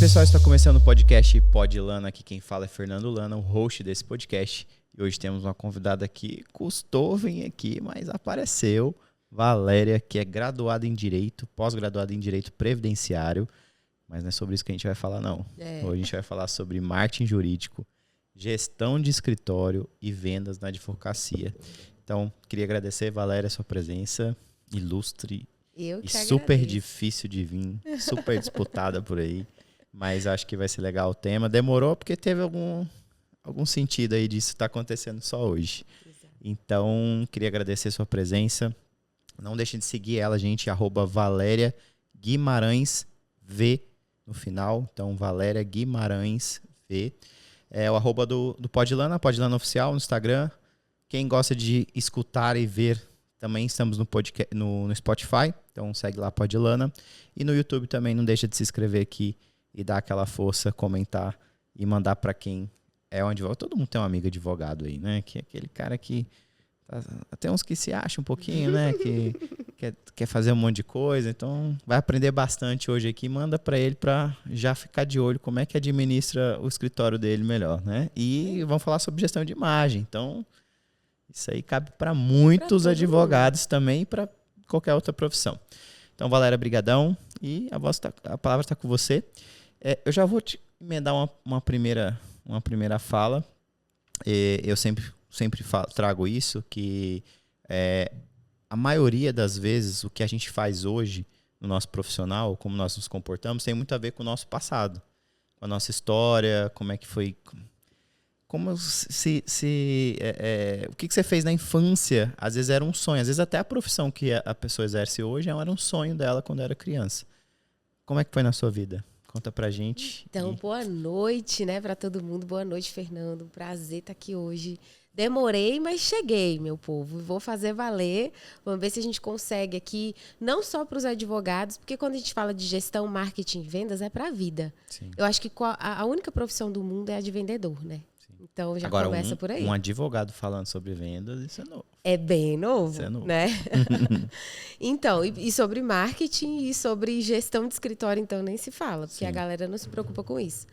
pessoal, está começando o podcast Pod Lana. Aqui quem fala é Fernando Lana, o host desse podcast. E hoje temos uma convidada que custou vir aqui, mas apareceu. Valéria, que é graduada em Direito, pós-graduada em Direito Previdenciário. Mas não é sobre isso que a gente vai falar, não. Hoje a gente vai falar sobre marketing jurídico, gestão de escritório e vendas na advocacia. Então, queria agradecer, Valéria, a sua presença ilustre e super difícil de vir, super disputada por aí. Mas acho que vai ser legal o tema. Demorou porque teve algum sentido aí disso estar acontecendo só hoje. Então, queria agradecer a sua presença. Não deixem de seguir ela, gente, @Valéria Guimarães V no final. Então, Valéria Guimarães V. É o @ do Podlana, Podlana Oficial no Instagram. Quem gosta de escutar e ver, também estamos no podcast, no Spotify. Então, segue lá, Podlana. E no YouTube também, não deixa de se inscrever aqui e dar aquela força, comentar e mandar para quem é um advogado. Todo mundo tem um amigo advogado aí, né? Que é aquele cara que... Tem uns que se acham um pouquinho, né? Que quer fazer um monte de coisa. Então, vai aprender bastante hoje aqui. Manda para ele para já ficar de olho como é que administra o escritório dele melhor, né? E vamos falar sobre gestão de imagem. Então, isso aí cabe para muitos advogados também e para qualquer outra profissão. Então, Valéria, brigadão. E a palavra está com você. Eu já vou te emendar uma primeira fala. Eu sempre trago isso, que a maioria das vezes o que a gente faz hoje no nosso profissional, como nós nos comportamos, tem muito a ver com o nosso passado, com a nossa história, como é que foi, como o que você fez na infância. Às vezes era um sonho, às vezes até a profissão que a pessoa exerce hoje era um sonho dela quando era criança. Como é que foi na sua vida? Conta pra gente. Então, boa noite, né, pra todo mundo. Boa noite, Fernando. Prazer estar aqui hoje. Demorei, mas cheguei, meu povo. Vou fazer valer. Vamos ver se a gente consegue aqui, não só para os advogados, porque quando a gente fala de gestão, marketing e vendas, é para a vida. Sim. Eu acho que a única profissão do mundo é a de vendedor, né? Sim. Então, já agora, começa por aí. Um advogado falando sobre vendas, isso é novo. É bem novo, isso é novo, né? Então, e sobre marketing e sobre gestão de escritório, então, nem se fala, porque Sim. A galera não se preocupa com isso.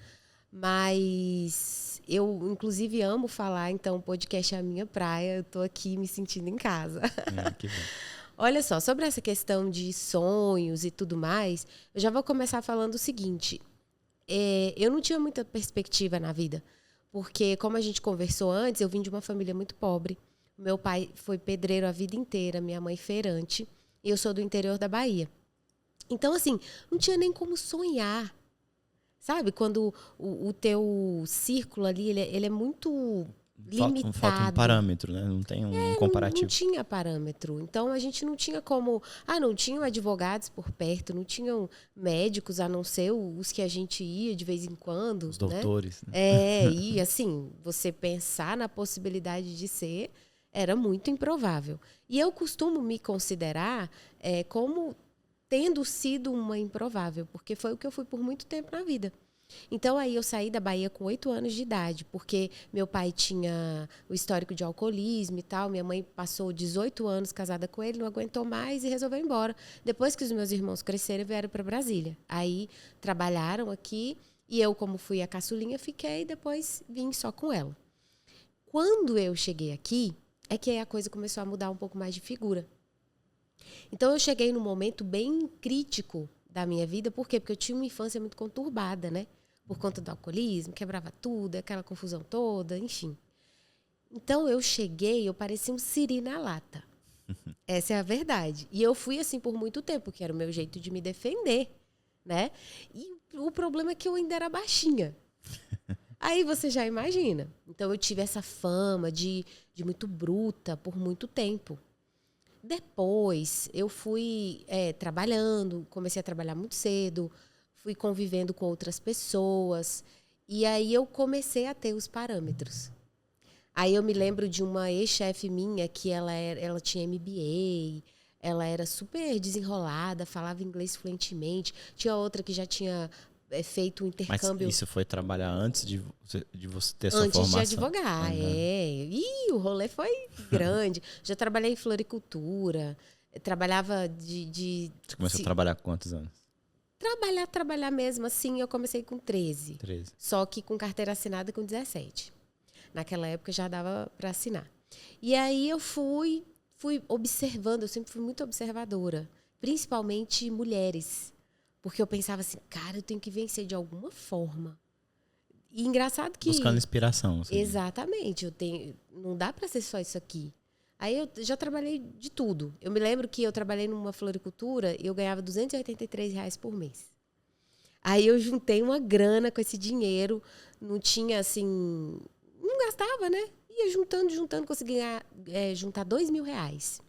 Mas eu, inclusive, amo falar, então o podcast é a minha praia, eu tô aqui me sentindo em casa. Que bom. Olha só, sobre essa questão de sonhos e tudo mais, eu já vou começar falando o seguinte. Eu não tinha muita perspectiva na vida, porque, como a gente conversou antes, eu vim de uma família muito pobre. Meu pai foi pedreiro a vida inteira, minha mãe feirante, e eu sou do interior da Bahia. Então, assim, não tinha nem como sonhar. Sabe? Quando o teu círculo ali, ele é muito limitado. Falta um parâmetro, né? Não tem um comparativo. Não tinha parâmetro. Então, a gente não tinha como... não tinham advogados por perto, não tinham médicos, a não ser os que a gente ia de vez em quando. Os doutores. Né? E assim, você pensar na possibilidade de ser, era muito improvável. E eu costumo me considerar como... tendo sido uma improvável, porque foi o que eu fui por muito tempo na vida. Então, aí eu saí da Bahia com 8 anos de idade, porque meu pai tinha o histórico de alcoolismo e tal, minha mãe passou 18 anos casada com ele, não aguentou mais e resolveu ir embora. Depois que os meus irmãos cresceram, vieram para Brasília. Aí, trabalharam aqui e eu, como fui a caçulinha, fiquei e depois vim só com ela. Quando eu cheguei aqui, é que a coisa começou a mudar um pouco mais de figura. Então, eu cheguei num momento bem crítico da minha vida. Por quê? Porque eu tinha uma infância muito conturbada, né? Por conta do alcoolismo, quebrava tudo, aquela confusão toda, enfim. Então, eu cheguei, eu parecia um siri na lata. Essa é a verdade. E eu fui assim por muito tempo, que era o meu jeito de me defender, né? E o problema é que eu ainda era baixinha. Aí você já imagina. Então, eu tive essa fama de muito bruta por muito tempo. Depois, eu fui trabalhando, comecei a trabalhar muito cedo, fui convivendo com outras pessoas, e aí eu comecei a ter os parâmetros. Aí eu me lembro de uma ex-chefe minha que ela tinha MBA, ela era super desenrolada, falava inglês fluentemente, tinha outra que já tinha feito um intercâmbio. Mas isso foi trabalhar antes de você ter sua formação? Antes de advogar, E o rolê foi grande. Já trabalhei em floricultura, trabalhava de... Você começou a trabalhar com quantos anos? trabalhar mesmo assim, eu comecei com 13. Só que com carteira assinada com 17. Naquela época já dava para assinar. E aí eu fui observando, eu sempre fui muito observadora. Principalmente mulheres. Porque eu pensava assim, cara, eu tenho que vencer de alguma forma. E engraçado que... Buscando inspiração. Exatamente. Não dá para ser só isso aqui. Aí eu já trabalhei de tudo. Eu me lembro que eu trabalhei numa floricultura e eu ganhava R$283 por mês. Aí eu juntei uma grana com esse dinheiro. Não tinha, assim... Não gastava, né? Ia juntando, consegui juntar R$2.000.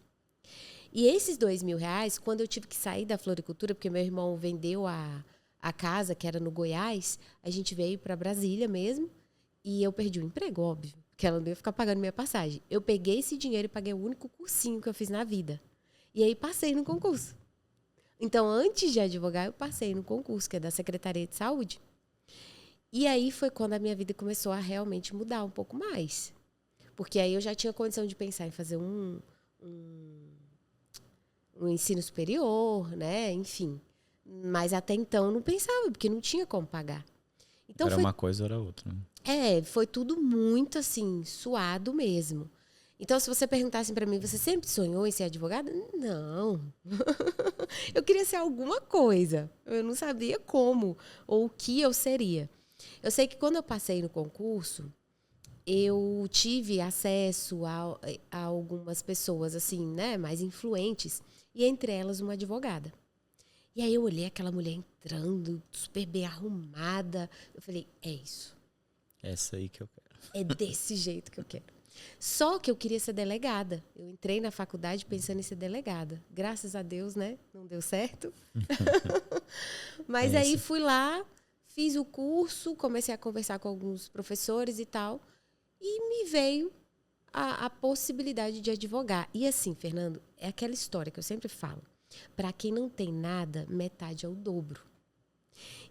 E esses R$2.000, quando eu tive que sair da floricultura, porque meu irmão vendeu a casa, que era no Goiás, a gente veio para Brasília mesmo, e eu perdi o emprego, óbvio, porque ela não ia ficar pagando minha passagem. Eu peguei esse dinheiro e paguei o único cursinho que eu fiz na vida. E aí passei no concurso. Então, antes de advogar, eu passei no concurso, que é da Secretaria de Saúde. E aí foi quando a minha vida começou a realmente mudar um pouco mais. Porque aí eu já tinha condição de pensar em fazer um ensino superior, né? Enfim. Mas até então eu não pensava, porque não tinha como pagar. Então era uma coisa ou era outra. Foi tudo muito, assim, suado mesmo. Então, se você perguntasse para mim, você sempre sonhou em ser advogada? Não. Eu queria ser alguma coisa. Eu não sabia como ou o que eu seria. Eu sei que quando eu passei no concurso, eu tive acesso a algumas pessoas, assim, né, mais influentes, e entre elas uma advogada. E aí eu olhei aquela mulher entrando, super bem arrumada. Eu falei, é isso. É essa aí que eu quero. É desse jeito que eu quero. Só que eu queria ser delegada. Eu entrei na faculdade pensando em ser delegada. Graças a Deus, né? Não deu certo. Mas aí fui lá, fiz o curso, comecei a conversar com alguns professores e tal. E me veio a possibilidade de advogar. E assim, Fernando, é aquela história que eu sempre falo. Para quem não tem nada, metade é o dobro.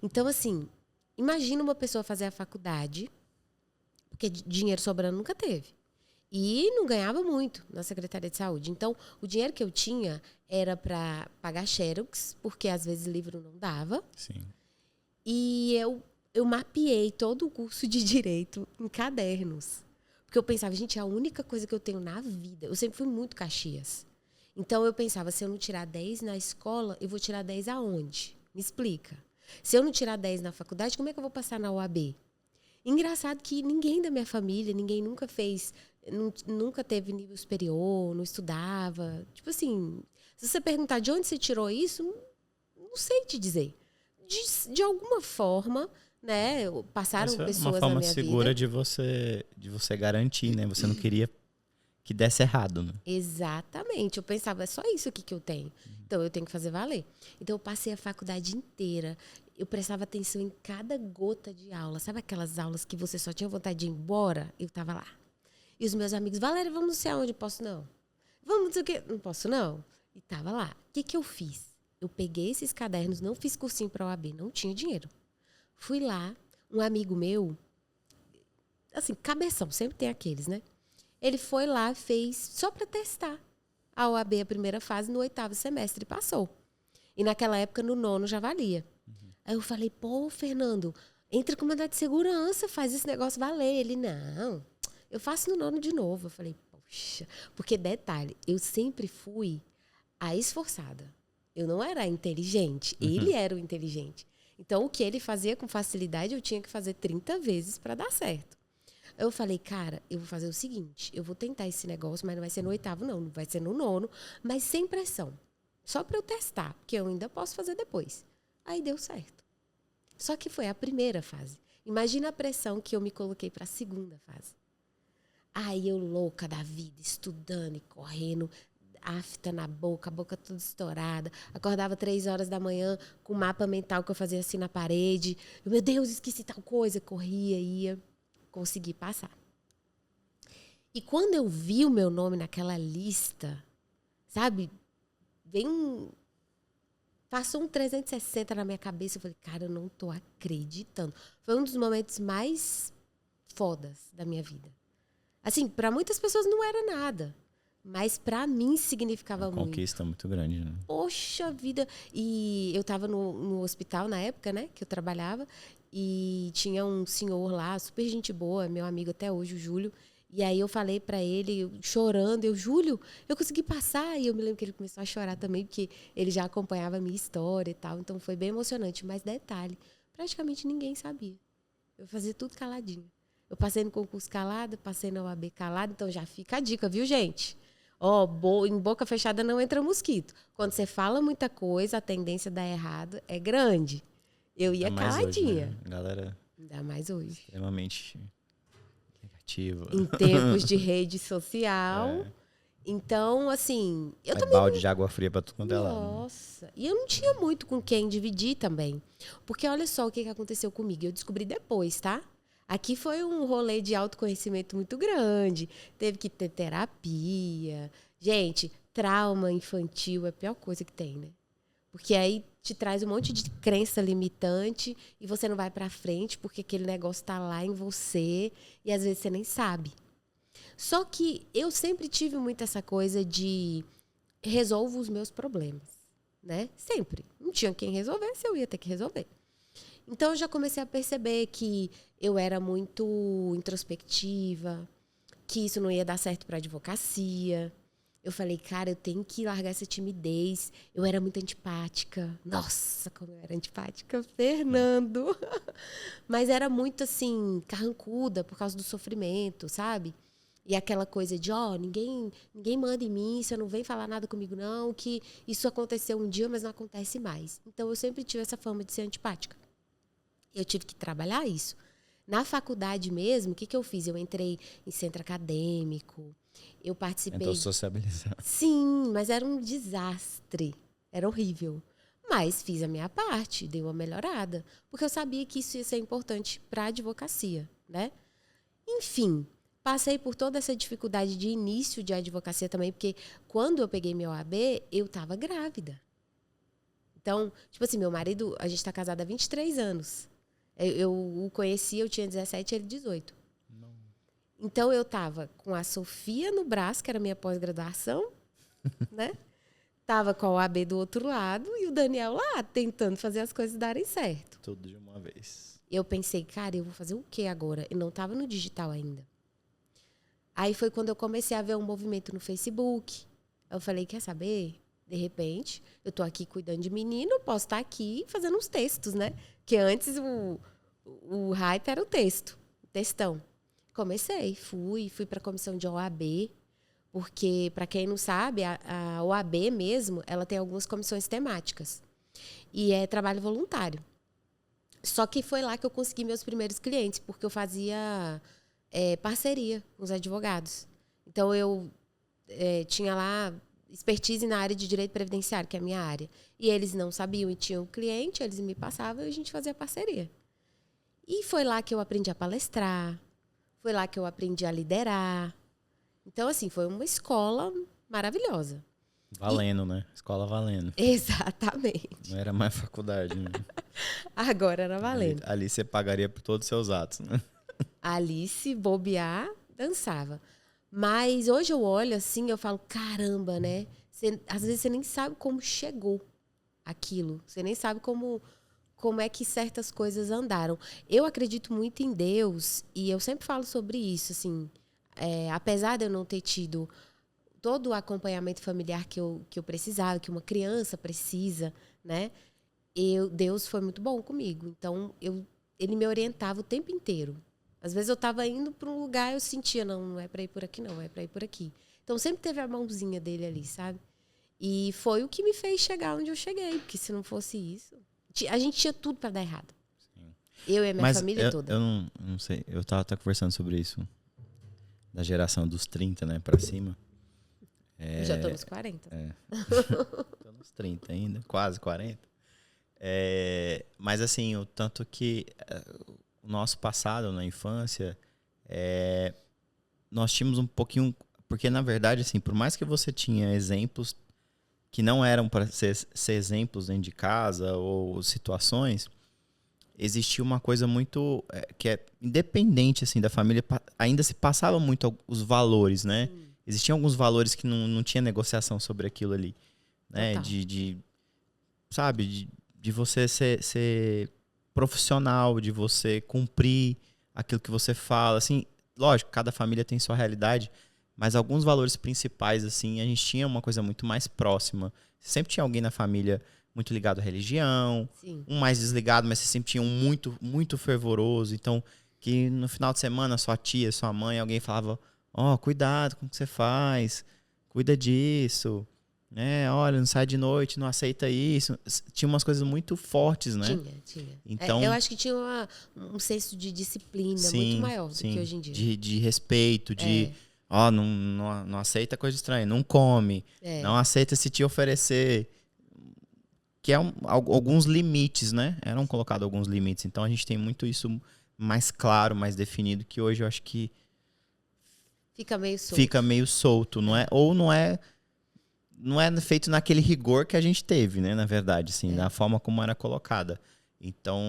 Então, assim, imagina uma pessoa fazer a faculdade, porque dinheiro sobrando nunca teve. E não ganhava muito na Secretaria de Saúde. Então, o dinheiro que eu tinha era para pagar xerox, porque às vezes livro não dava. Sim. E eu mapeei todo o curso de Direito em cadernos. Porque eu pensava, gente, é a única coisa que eu tenho na vida. Eu sempre fui muito Caxias. Então, eu pensava, se eu não tirar 10 na escola, eu vou tirar 10 aonde? Me explica. Se eu não tirar 10 na faculdade, como é que eu vou passar na UAB? Engraçado que ninguém da minha família, ninguém nunca fez, nunca teve nível superior, não estudava. Tipo assim, se você perguntar de onde você tirou isso, não sei te dizer. De alguma forma, né, passaram pessoas na minha vida. Uma forma segura de você garantir, né? Você não queria que desse errado, né? Exatamente. Eu pensava, é só isso aqui que eu tenho. Então, eu tenho que fazer valer. Então, eu passei a faculdade inteira. Eu prestava atenção em cada gota de aula. Sabe aquelas aulas que você só tinha vontade de ir embora? Eu estava lá. E os meus amigos, Valéria, vamos não sei aonde? Posso não. Vamos não sei o quê. Não posso não. E estava lá. O que eu fiz? Eu peguei esses cadernos, não fiz cursinho para a OAB, não tinha dinheiro. Fui lá, um amigo meu, assim, cabeção, sempre tem aqueles, né? Ele foi lá, fez só para testar a OAB, a primeira fase, no 8º semestre, e passou. E naquela época, no 9º, já valia. Aí eu falei, pô, Fernando, entra com mandado de segurança, faz esse negócio valer. Ele, não, eu faço no 9º de novo. Eu falei, poxa, porque detalhe, eu sempre fui a esforçada. Eu não era inteligente, ele era o inteligente. Então, o que ele fazia com facilidade, eu tinha que fazer 30 vezes para dar certo. Eu falei, cara, eu vou fazer o seguinte, eu vou tentar esse negócio, mas não vai ser no 8º, não vai ser no 9º, mas sem pressão. Só para eu testar, porque eu ainda posso fazer depois. Aí deu certo. Só que foi a primeira fase. Imagina a pressão que eu me coloquei para a segunda fase. Aí eu louca da vida, estudando e correndo, afta na boca, a boca toda estourada. Acordava 3 horas da manhã com o mapa mental que eu fazia assim na parede. Meu Deus, esqueci tal coisa. Corria, ia. Consegui passar. E quando eu vi o meu nome naquela lista, sabe? Passou um 360 na minha cabeça. Eu falei, cara, eu não tô acreditando. Foi um dos momentos mais fodas da minha vida. Assim, para muitas pessoas não era nada. Mas para mim significava Uma muito. conquista muito grande, né? Poxa vida! E eu estava no hospital na época, né? Que eu trabalhava. E tinha um senhor lá, super gente boa, meu amigo até hoje, o Júlio. E aí eu falei para ele, chorando, Júlio, eu consegui passar. E eu me lembro que ele começou a chorar também, porque ele já acompanhava a minha história e tal. Então foi bem emocionante. Mas detalhe, praticamente ninguém sabia. Eu fazia tudo caladinho. Eu passei no concurso calada, passei na OAB calada. Então já fica a dica, viu, gente? Em boca fechada não entra mosquito. Quando você fala muita coisa, a tendência a dar errado é grande. Eu ia caladinha. Hoje, né? Galera, ainda mais hoje. Extremamente negativa. Em tempos de rede social. Então, assim... Eu também balde de água fria pra tudo quanto é lado. Nossa. E eu não tinha muito com quem dividir também. Porque olha só o que aconteceu comigo. Eu descobri depois, tá? Aqui foi um rolê de autoconhecimento muito grande. Teve que ter terapia. Gente, trauma infantil é a pior coisa que tem, né? Porque aí te traz um monte de crença limitante e você não vai pra frente porque aquele negócio tá lá em você e às vezes você nem sabe. Só que eu sempre tive muito essa coisa de resolvo os meus problemas, né? Sempre. Não tinha quem resolvesse, eu ia ter que resolver. Então, eu já comecei a perceber que eu era muito introspectiva, que isso não ia dar certo para advocacia. Eu falei, cara, eu tenho que largar essa timidez. Eu era muito antipática. Nossa, como eu era antipática, Fernando. Mas era muito, assim, carrancuda por causa do sofrimento, sabe? E aquela coisa de, ninguém manda em mim, você não vem falar nada comigo, não, que isso aconteceu um dia, mas não acontece mais. Então, eu sempre tive essa fama de ser antipática. Eu tive que trabalhar isso. Na faculdade mesmo, o que eu fiz? Eu entrei em centro acadêmico, eu participei... Tentou sociabilizar. Sim, mas era um desastre. Era horrível. Mas fiz a minha parte, dei uma melhorada. Porque eu sabia que isso ia ser importante para a advocacia, né? Enfim, passei por toda essa dificuldade de início de advocacia também, porque quando eu peguei meu OAB, eu estava grávida. Então, tipo assim, meu marido, a gente está casado há 23 anos. Eu o conheci, eu tinha 17 e ele 18. Não. Então, eu estava com a Sofia no braço, que era minha pós-graduação, né? Tava com a OAB do outro lado e o Daniel lá, tentando fazer as coisas darem certo. Tudo de uma vez. Eu pensei, cara, eu vou fazer o quê agora? Eu não estava no digital ainda. Aí foi quando eu comecei a ver um movimento no Facebook. Eu falei, quer saber? De repente, eu tô aqui cuidando de menino, eu posso estar aqui fazendo uns textos, né? Que antes o hype era o texto, o textão. Comecei, fui para a comissão de OAB, porque, para quem não sabe, a OAB mesmo, ela tem algumas comissões temáticas. E é trabalho voluntário. Só que foi lá que eu consegui meus primeiros clientes, porque eu fazia parceria com os advogados. Então, eu tinha lá expertise na área de direito previdenciário, que é a minha área. E eles não sabiam e tinham um cliente, eles me passavam e a gente fazia parceria. E foi lá que eu aprendi a palestrar, foi lá que eu aprendi a liderar. Então, assim, foi uma escola maravilhosa. Valendo, né? Escola valendo. Exatamente. Não era mais faculdade, né? Agora era valendo. Ali você pagaria por todos os seus atos, né? Ali, se bobear, dançava. Mas hoje eu olho assim, eu falo, caramba, né? Às vezes você nem sabe como chegou aquilo. Você nem sabe como é que certas coisas andaram. Eu acredito muito em Deus e eu sempre falo sobre isso, assim. Apesar de eu não ter tido todo o acompanhamento familiar que eu precisava, que uma criança precisa, né? Deus foi muito bom comigo. Então, ele me orientava o tempo inteiro. Às vezes eu estava indo para um lugar e eu sentia, não é para ir por aqui, não, é para ir por aqui. Então, sempre teve a mãozinha dele ali, sabe? E foi o que me fez chegar onde eu cheguei, porque se não fosse isso... A gente tinha tudo para dar errado. Sim. Eu e a minha família toda. Eu não sei, eu tava conversando sobre isso, da geração dos 30, né, para cima. Eu já tô nos 40. Tô nos 30 ainda, quase 40. Mas assim, o tanto que... o nosso passado na infância, nós tínhamos um pouquinho... Porque, na verdade, assim, por mais que você tinha exemplos que não eram para ser exemplos dentro de casa ou situações, existia uma coisa muito... que é independente, assim, da família, ainda se passava muito os valores, né? existiam alguns valores que não tinha negociação sobre aquilo ali, né? Total. Sabe, de você ser profissional, de você cumprir aquilo que você fala, assim, lógico, cada família tem sua realidade, mas alguns valores principais, assim, a gente tinha uma coisa muito mais próxima. Sempre tinha alguém na família muito ligado à religião, Sim. um mais desligado, mas você sempre tinha um muito, muito fervoroso. Então, que no final de semana, sua tia, sua mãe, alguém falava, cuidado com o que você faz, cuida disso, né? Olha, não sai de noite, não aceita isso. Tinha umas coisas muito fortes, né? Tinha. Então, eu acho que tinha um senso de disciplina muito maior do que hoje em dia. De respeito, não aceita coisa estranha, não come, não aceita se te oferecer. Que alguns limites, né? Eram colocados alguns limites. Então a gente tem muito isso mais claro, mais definido, que hoje eu acho que fica meio solto, não é? Ou não é feito naquele rigor que a gente teve, né? Na verdade, assim, da forma como era colocada. Então,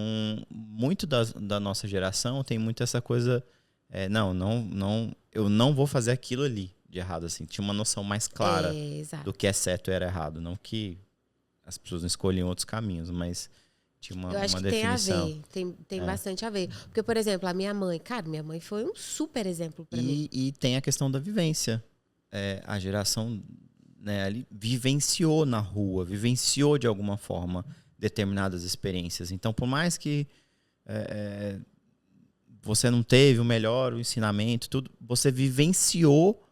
muito da nossa geração tem muito essa coisa, eu não vou fazer aquilo ali de errado, assim. Tinha uma noção mais clara do que é certo e era errado. Não que as pessoas não escolhiam outros caminhos, mas tinha uma definição. Eu acho que tem a ver, tem bastante a ver. Porque, por exemplo, a minha mãe foi um super exemplo para mim. E tem a questão da vivência. A geração, né, ali vivenciou na rua, vivenciou de alguma forma determinadas experiências. Então, por mais que você não teve o melhor o ensinamento, tudo, você vivenciou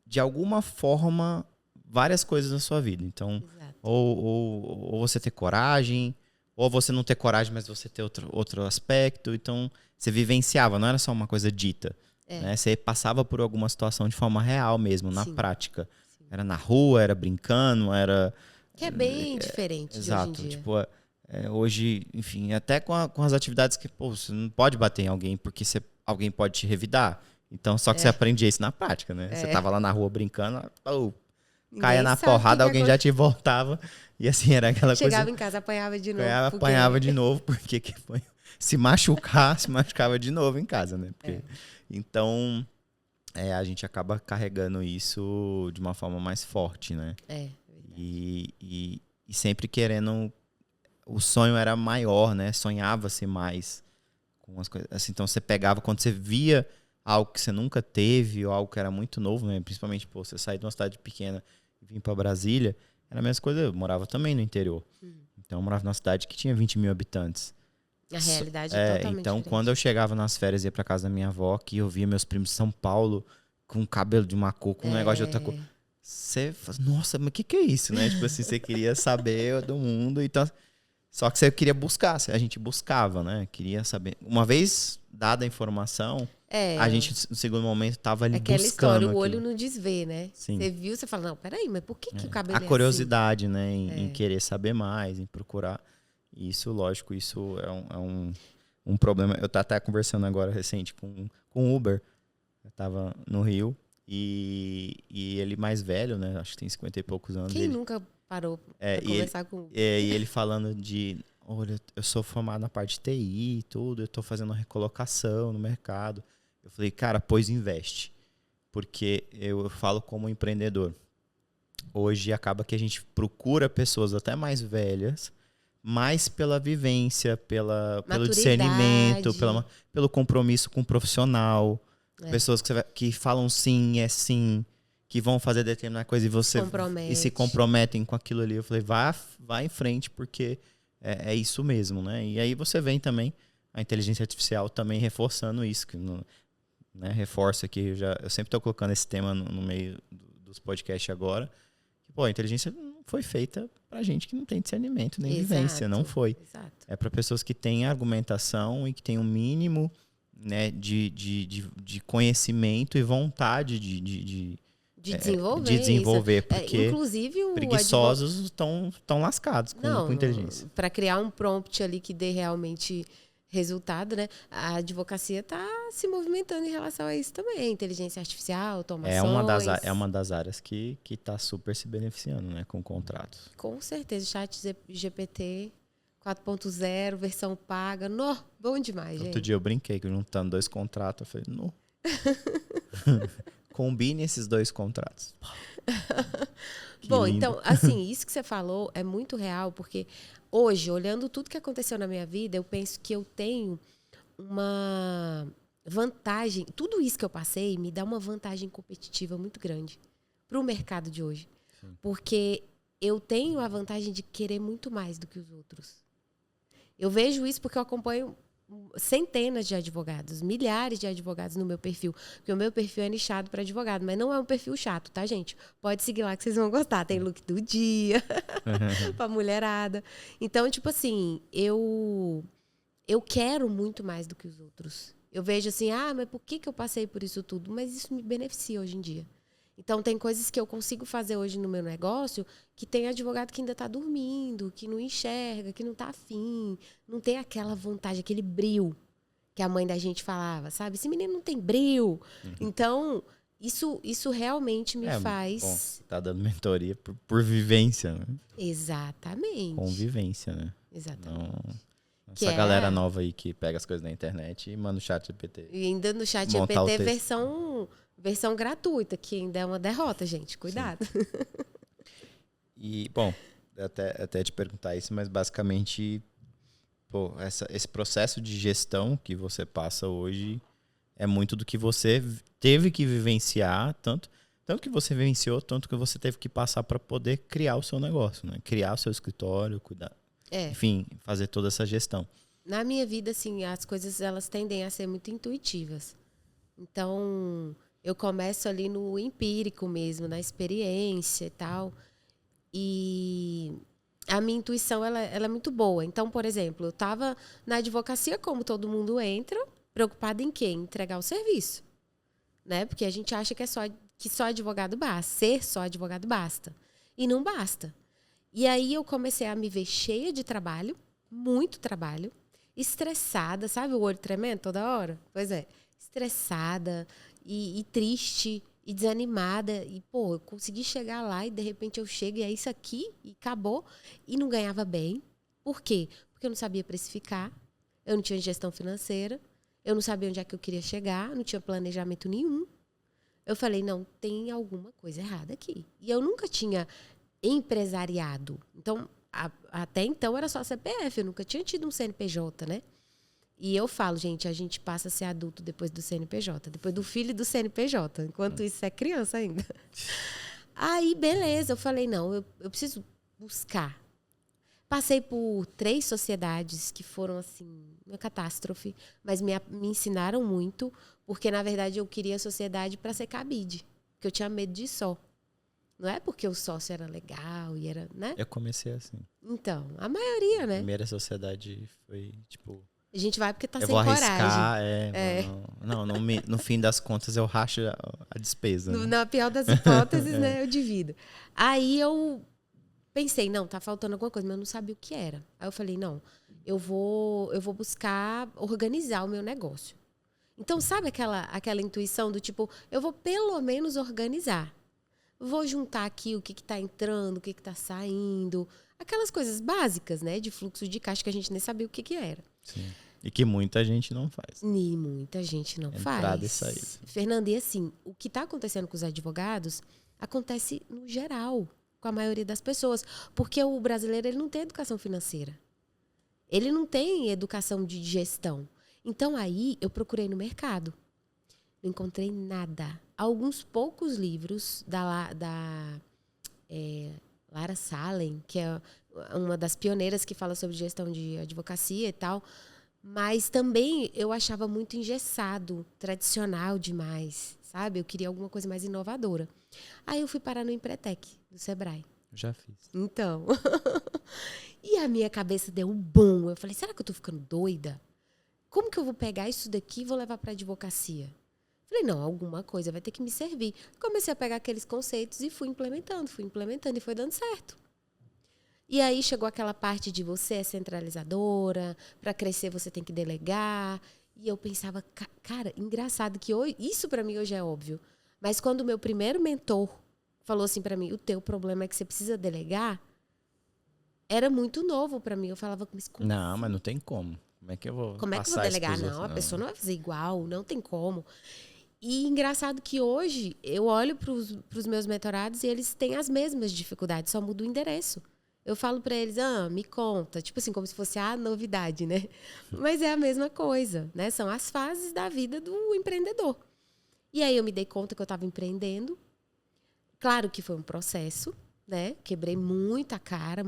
de alguma forma várias coisas na sua vida. Então, ou você ter coragem, ou você não ter coragem, mas você ter outro aspecto. Então, você vivenciava, não era só uma coisa dita. Né? Você passava por alguma situação de forma real mesmo, na prática. Sim. Era na rua, era brincando, era... Que é bem diferente de hoje em dia. Tipo, hoje, enfim, até com as atividades que, você não pode bater em alguém porque alguém pode te revidar. Então, só que você aprendia isso na prática, né? Você tava lá na rua brincando, caia na porrada, alguém já te voltava. E assim, era aquela coisa... Chegava em casa, apanhava de novo. Apanhava de novo, porque se machucava de novo em casa, né? Então, a gente acaba carregando isso de uma forma mais forte, né? E sempre querendo... O sonho era maior, né? Sonhava-se mais com as coisas. Assim, então, você pegava... Quando você via algo que você nunca teve, ou algo que era muito novo, né? Principalmente, você sair de uma cidade pequena e vir para Brasília, era a mesma coisa. Eu morava também no interior. Então, eu morava numa cidade que tinha 20 mil habitantes. A realidade é totalmente então, diferente. quando eu chegava nas férias e ia pra casa da minha avó, que eu via meus primos de São Paulo com cabelo de macaco, com um negócio de outra cor. Você fala, nossa, mas o que é isso, né? Tipo assim, você queria saber do mundo. Então, só que você queria buscar, a gente buscava, né? Queria saber. Uma vez dada a informação, a gente, no segundo momento, tava ali buscando. Aquela história, o olho não desvê, né? Sim. Você viu, você fala, não, peraí, mas por que o cabelo é a curiosidade, assim? Né? Em querer saber mais, em procurar. Isso, lógico, isso é um problema. Eu tava até conversando agora recente com o Uber. Eu tava no Rio e ele mais velho, né? Acho que tem 50 e poucos anos. Quem nunca parou pra conversar com o Uber? E ele falando olha, eu sou formado na parte de TI e tudo, eu tô fazendo uma recolocação no mercado. Eu falei, cara, pois investe. Porque eu falo como empreendedor. Hoje acaba que a gente procura pessoas até mais velhas, mais pela vivência, pelo discernimento, pelo compromisso com o profissional. Pessoas que falam sim, é sim, que vão fazer determinada coisa e se comprometem com aquilo ali. Eu falei, vá em frente, porque é isso mesmo, né? E aí você vem também, a inteligência artificial também reforçando isso, que né, reforça aqui, eu sempre estou colocando esse tema no meio dos podcasts agora, que, a inteligência não foi feita para gente que não tem discernimento nem vivência, não foi. Exato. É para pessoas que têm argumentação e que têm um mínimo, né, de conhecimento e vontade de desenvolver, porque inclusive preguiçosos estão lascados com inteligência. Para criar um prompt ali que dê realmente resultado, né? A advocacia está se movimentando em relação a isso também. Inteligência artificial, automações. É uma das áreas que está super se beneficiando, né, com contratos. Com certeza. Chat GPT 4.0, versão paga. Bom demais, gente. Outro dia eu brinquei, juntando 2 contratos. Eu falei, Combine esses dois contratos. Bom, lindo. então, assim, isso que você falou é muito real, porque hoje, olhando tudo que aconteceu na minha vida, eu penso que eu tenho uma vantagem. Tudo isso que eu passei me dá uma vantagem competitiva muito grande para o mercado de hoje. Sim. Porque eu tenho a vantagem de querer muito mais do que os outros. Eu vejo isso porque eu acompanho centenas de advogados, milhares de advogados no meu perfil. Porque o meu perfil é nichado para advogado, mas não é um perfil chato, tá, gente? Pode seguir lá que vocês vão gostar. Tem look do dia, pra mulherada. Então, tipo assim, eu quero muito mais do que os outros. Eu vejo assim, mas por que eu passei por isso tudo? Mas isso me beneficia hoje em dia. Então, tem coisas que eu consigo fazer hoje no meu negócio que tem advogado que ainda está dormindo, que não enxerga, que não está afim, não tem aquela vontade, aquele brio que a mãe da gente falava, sabe? Esse menino não tem brio. Então, isso realmente me faz... Bom, você tá dando mentoria por vivência, né? Exatamente. Convivência, né? Exatamente. Não, essa galera nova aí que pega as coisas na internet e manda o chat GPT. E ainda no chat GPT versão gratuita, que ainda é uma derrota, gente. Cuidado. E, bom, até te perguntar isso, mas basicamente, esse processo de gestão que você passa hoje é muito do que você teve que vivenciar, tanto que você vivenciou, tanto que você teve que passar para poder criar o seu negócio, né? Criar o seu escritório, cuidar. Enfim, fazer toda essa gestão. Na minha vida, assim, as coisas elas tendem a ser muito intuitivas. Então, eu começo ali no empírico mesmo, na experiência e tal. E a minha intuição ela é muito boa. Então, por exemplo, eu estava na advocacia, como todo mundo entra, preocupada em quê? Em entregar o serviço. Né? Porque a gente acha que só advogado basta. Ser só advogado basta. E não basta. E aí eu comecei a me ver cheia de trabalho, muito trabalho, estressada, sabe o olho tremendo toda hora? Pois é, estressada e triste e desanimada. E, eu consegui chegar lá e, de repente, eu chego e é isso aqui e acabou. E não ganhava bem. Por quê? Porque eu não sabia precificar, eu não tinha gestão financeira, eu não sabia onde é que eu queria chegar, não tinha planejamento nenhum. Eu falei, não, tem alguma coisa errada aqui. E eu nunca tinha empresariado. Então, até então era só CPF, eu nunca tinha tido um CNPJ, né? E eu falo, gente, a gente passa a ser adulto depois do CNPJ, depois do filho do CNPJ, enquanto isso é criança ainda. Aí, beleza, eu falei, não, eu preciso buscar. Passei por 3 sociedades que foram, assim, uma catástrofe, mas me ensinaram muito, porque, na verdade, eu queria a sociedade para ser cabide, porque eu tinha medo de ir só. Não é porque o sócio era legal e era, né? Eu comecei assim. Então, a maioria, né? A primeira sociedade foi, tipo... A gente vai porque tá eu sem vou arriscar, coragem. No fim das contas, eu racho a despesa. Né? Na pior das hipóteses, né? Eu divido. Aí eu pensei, não, tá faltando alguma coisa, mas eu não sabia o que era. Aí eu falei, não, eu vou buscar organizar o meu negócio. Então, sabe aquela intuição do tipo, eu vou pelo menos organizar. Vou juntar aqui o que está entrando, o que está saindo. Aquelas coisas básicas, né? De fluxo de caixa que a gente nem sabia o que era. Sim. E que muita gente não faz. E muita gente não faz. Entrada e saída. Fernanda, e assim, o que está acontecendo com os advogados acontece no geral, com a maioria das pessoas. Porque o brasileiro ele não tem educação financeira. Ele não tem educação de gestão. Então, aí, eu procurei no mercado. Não encontrei nada. Alguns poucos livros da Lara Salem, que é uma das pioneiras que fala sobre gestão de advocacia e tal. Mas também eu achava muito engessado, tradicional demais, sabe? Eu queria alguma coisa mais inovadora. Aí eu fui parar no Empretec, do Sebrae. Já fiz. Então. E a minha cabeça deu um boom. Eu falei, será que eu tô ficando doida? Como que eu vou pegar isso daqui e vou levar para a advocacia? Falei, não, alguma coisa vai ter que me servir. Comecei a pegar aqueles conceitos e fui implementando e foi dando certo. E aí chegou aquela parte de você é centralizadora, para crescer você tem que delegar. E eu pensava, cara, engraçado que hoje, isso para mim hoje é óbvio. Mas quando o meu primeiro mentor falou assim para mim, o teu problema é que você precisa delegar, era muito novo para mim. Eu falava, mas como não, assim? Mas não tem como. Como é que eu vou Como é que eu vou passar delegar? isso pros Não, a outros? pessoa não vai fazer igual, não tem como. E engraçado que hoje eu olho para os meus mentorados e eles têm as mesmas dificuldades, só muda o endereço. Eu falo para eles, me conta, tipo assim, como se fosse a novidade, né? Mas é a mesma coisa, né? São as fases da vida do empreendedor. E aí eu me dei conta que eu estava empreendendo. Claro que foi um processo, né? Quebrei muita cara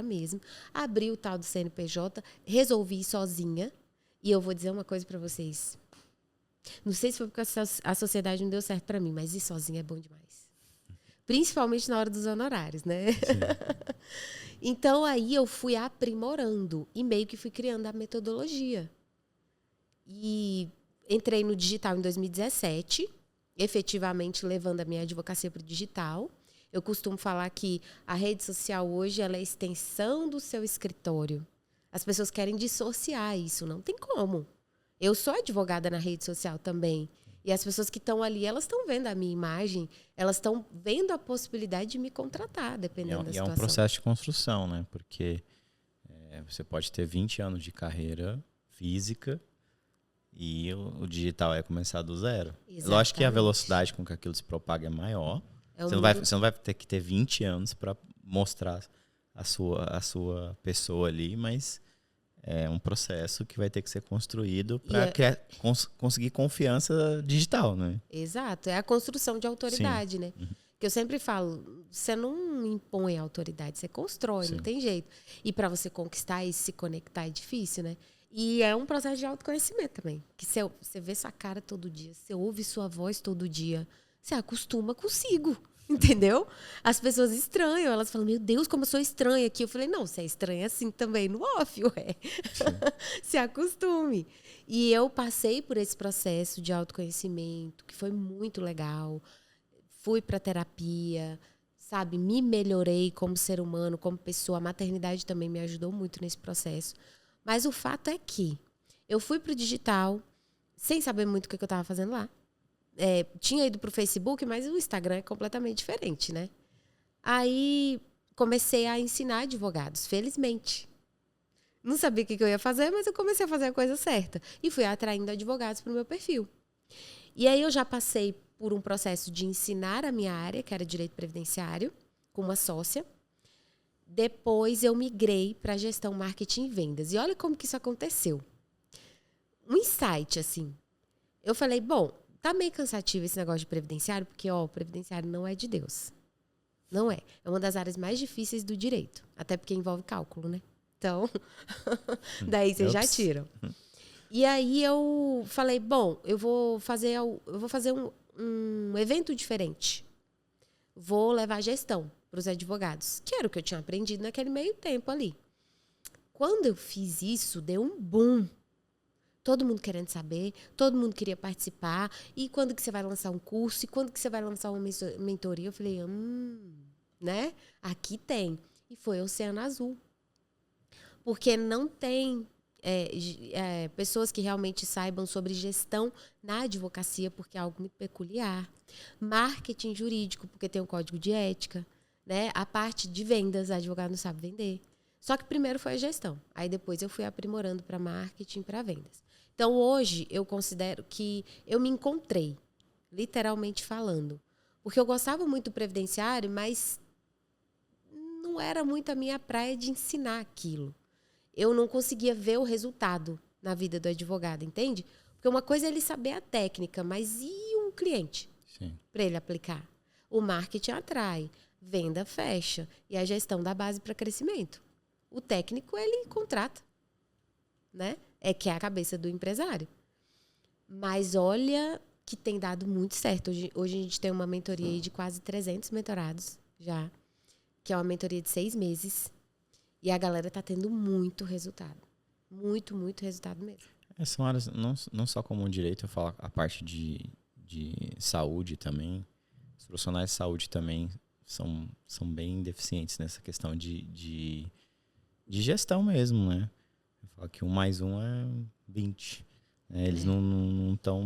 mesmo. Abri o tal do CNPJ, resolvi ir sozinha. E eu vou dizer uma coisa para vocês. Não sei se foi porque a sociedade não deu certo para mim, mas ir sozinha é bom demais. Principalmente na hora dos honorários, né? Então, aí eu fui aprimorando e meio que fui criando a metodologia. E entrei no digital em 2017, efetivamente levando a minha advocacia para o digital. Eu costumo falar que a rede social hoje ela é a extensão do seu escritório. As pessoas querem dissociar isso, não tem como. Eu sou advogada na rede social também. E as pessoas que estão ali, elas estão vendo a minha imagem, elas estão vendo a possibilidade de me contratar, dependendo da situação. É um processo de construção, né? Porque você pode ter 20 anos de carreira física e o digital é começar do zero. Exatamente. Lógico que a velocidade com que aquilo se propaga é maior. Você não vai ter que ter 20 anos para mostrar a sua pessoa ali, mas é um processo que vai ter que ser construído para conseguir confiança digital, né? Exato, é a construção de autoridade, Sim. né? Que eu sempre falo, você não impõe autoridade, você constrói, Sim. não tem jeito. E para você conquistar e se conectar é difícil, né? E é um processo de autoconhecimento também. Que você vê sua cara todo dia, você ouve sua voz todo dia, você acostuma consigo. Entendeu? As pessoas estranham, elas falam, meu Deus, como eu sou estranha aqui. Eu falei, não, você é estranha assim também no off, ué. Se acostume. E eu passei por esse processo de autoconhecimento, que foi muito legal. Fui para terapia, sabe? Me melhorei como ser humano, como pessoa. A maternidade também me ajudou muito nesse processo. Mas o fato é que eu fui para o digital, sem saber muito o que eu estava fazendo lá. Tinha ido para o Facebook, mas o Instagram é completamente diferente, né? Aí comecei a ensinar advogados, felizmente. Não sabia o que eu ia fazer, mas eu comecei a fazer a coisa certa. E fui atraindo advogados para o meu perfil. E aí eu já passei por um processo de ensinar a minha área, que era direito previdenciário, com uma sócia. Depois eu migrei para gestão, marketing e vendas. E olha como que isso aconteceu. Um insight, assim. Eu falei, bom, tá meio cansativo esse negócio de previdenciário, porque, o previdenciário não é de Deus. Não é. É uma das áreas mais difíceis do direito. Até porque envolve cálculo, né? Então, daí vocês já tiram. E aí eu falei, bom, eu vou fazer um evento diferente. Vou levar gestão para os advogados, que era o que eu tinha aprendido naquele meio tempo ali. Quando eu fiz isso, deu um boom. Todo mundo querendo saber, todo mundo queria participar. E quando que você vai lançar um curso? E quando que você vai lançar uma mentoria? Eu falei, né? Aqui tem. E foi Oceano Azul. Porque não tem pessoas que realmente saibam sobre gestão na advocacia, porque é algo muito peculiar. Marketing jurídico, porque tem um código de ética. Né? A parte de vendas, a advogado não sabe vender. Só que primeiro foi a gestão. Aí depois eu fui aprimorando para marketing e para vendas. Então, hoje, eu considero que eu me encontrei, literalmente falando. Porque eu gostava muito do previdenciário, mas não era muito a minha praia de ensinar aquilo. Eu não conseguia ver o resultado na vida do advogado, entende? Porque uma coisa é ele saber a técnica, mas e um cliente para ele aplicar? O marketing atrai, venda fecha e a gestão dá base para crescimento. O técnico, ele contrata, né? Que é a cabeça do empresário. Mas olha que tem dado muito certo. Hoje a gente tem uma mentoria aí de quase 300 mentorados já, que é uma mentoria de 6 meses. E a galera tá tendo muito resultado. Muito, muito resultado mesmo. São áreas, não só como direito, eu falo a parte de saúde também. Os profissionais de saúde também são bem deficientes nessa questão de gestão mesmo, né? Eu falo que 1 mais 1 é 20. Eles não estão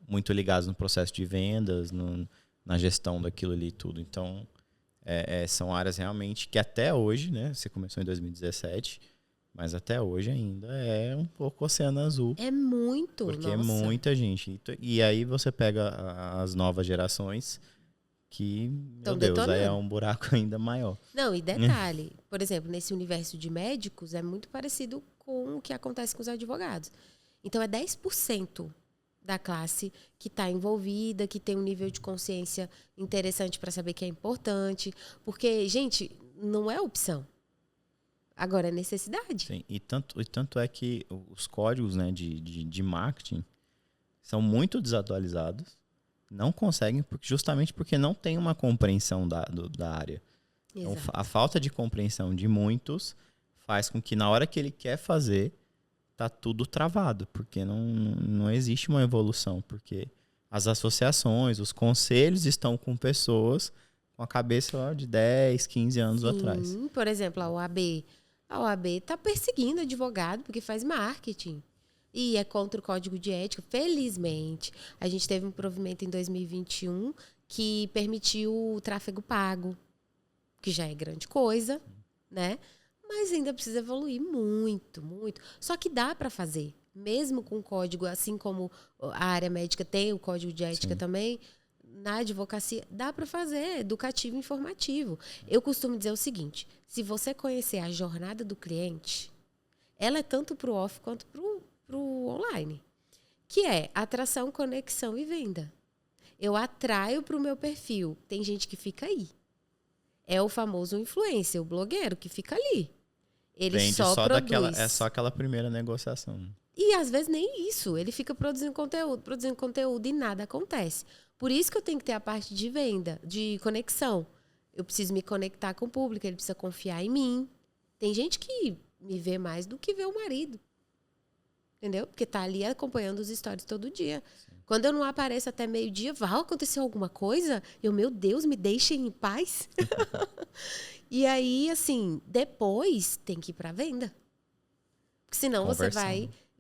muito ligados no processo de vendas, na gestão daquilo ali e tudo. Então, são áreas realmente que até hoje, né? Você começou em 2017, Mas até hoje ainda é um pouco oceano azul. É muito, Porque nossa. é muita gente. E aí você pega as novas gerações que, meu Tão Deus, aí é detonando. um buraco ainda maior. Não, e detalhe, por exemplo, nesse universo de médicos é muito parecido com o que acontece com os advogados. Então é 10% da classe que está envolvida, que tem um nível de consciência interessante para saber que é importante. Porque, gente, não é opção. Agora é necessidade. Sim, e tanto é que os códigos, né, de marketing são muito desatualizados. Não conseguem, justamente porque não tem uma compreensão da área. Então, Exato. a falta de compreensão de muitos faz com que na hora que ele quer fazer, tá tudo travado, porque não existe uma evolução, porque as associações, os conselhos estão com pessoas com a cabeça ó, de 10, 15 anos atrás. Por exemplo, a OAB. A OAB está perseguindo advogado porque faz marketing. E é contra o Código de Ética. Felizmente, a gente teve um provimento em 2021 que permitiu o tráfego pago, que já é grande coisa, né? Mas ainda precisa evoluir muito, muito. Só que dá para fazer. Mesmo com o código, assim como a área médica tem o Código de Ética Sim. também, na advocacia dá para fazer, educativo e informativo. Eu costumo dizer o seguinte, se você conhecer a jornada do cliente, ela é tanto para o off quanto para o online, que é atração, conexão e venda. Eu atraio para o meu perfil. Tem gente que fica aí. É o famoso influencer, o blogueiro que fica ali. Ele Vende só produz. É só aquela primeira negociação. E às vezes nem isso. Ele fica produzindo conteúdo e nada acontece. Por isso que eu tenho que ter a parte de venda, de conexão. Eu preciso me conectar com o público, ele precisa confiar em mim. Tem gente que me vê mais do que vê o marido. Entendeu? Porque tá ali acompanhando os stories todo dia. Sim. Quando eu não apareço até meio-dia, vai acontecer alguma coisa? Meu Deus, me deixem em paz. E aí, assim, depois tem que ir pra venda. Porque senão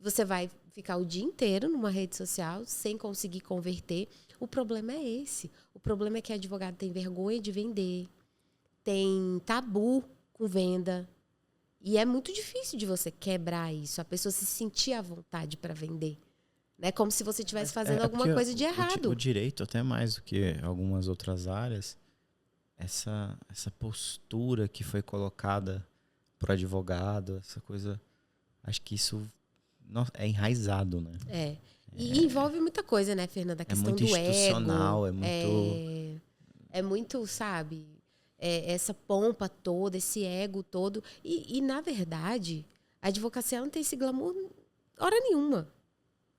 você vai ficar o dia inteiro numa rede social sem conseguir converter. O problema é esse. O problema é que advogado tem vergonha de vender. Tem tabu com venda. E é muito difícil de você quebrar isso. A pessoa se sentir à vontade para vender. Né? Como se você estivesse fazendo alguma coisa de errado. O direito, até mais do que algumas outras áreas, essa postura que foi colocada pro advogado, essa coisa... Acho que isso é enraizado, né? E envolve muita coisa, né, Fernanda? A questão do ego. É muito institucional, é muito... É muito, sabe... essa pompa toda, esse ego todo. E, na verdade, a advocacia não tem esse glamour hora nenhuma.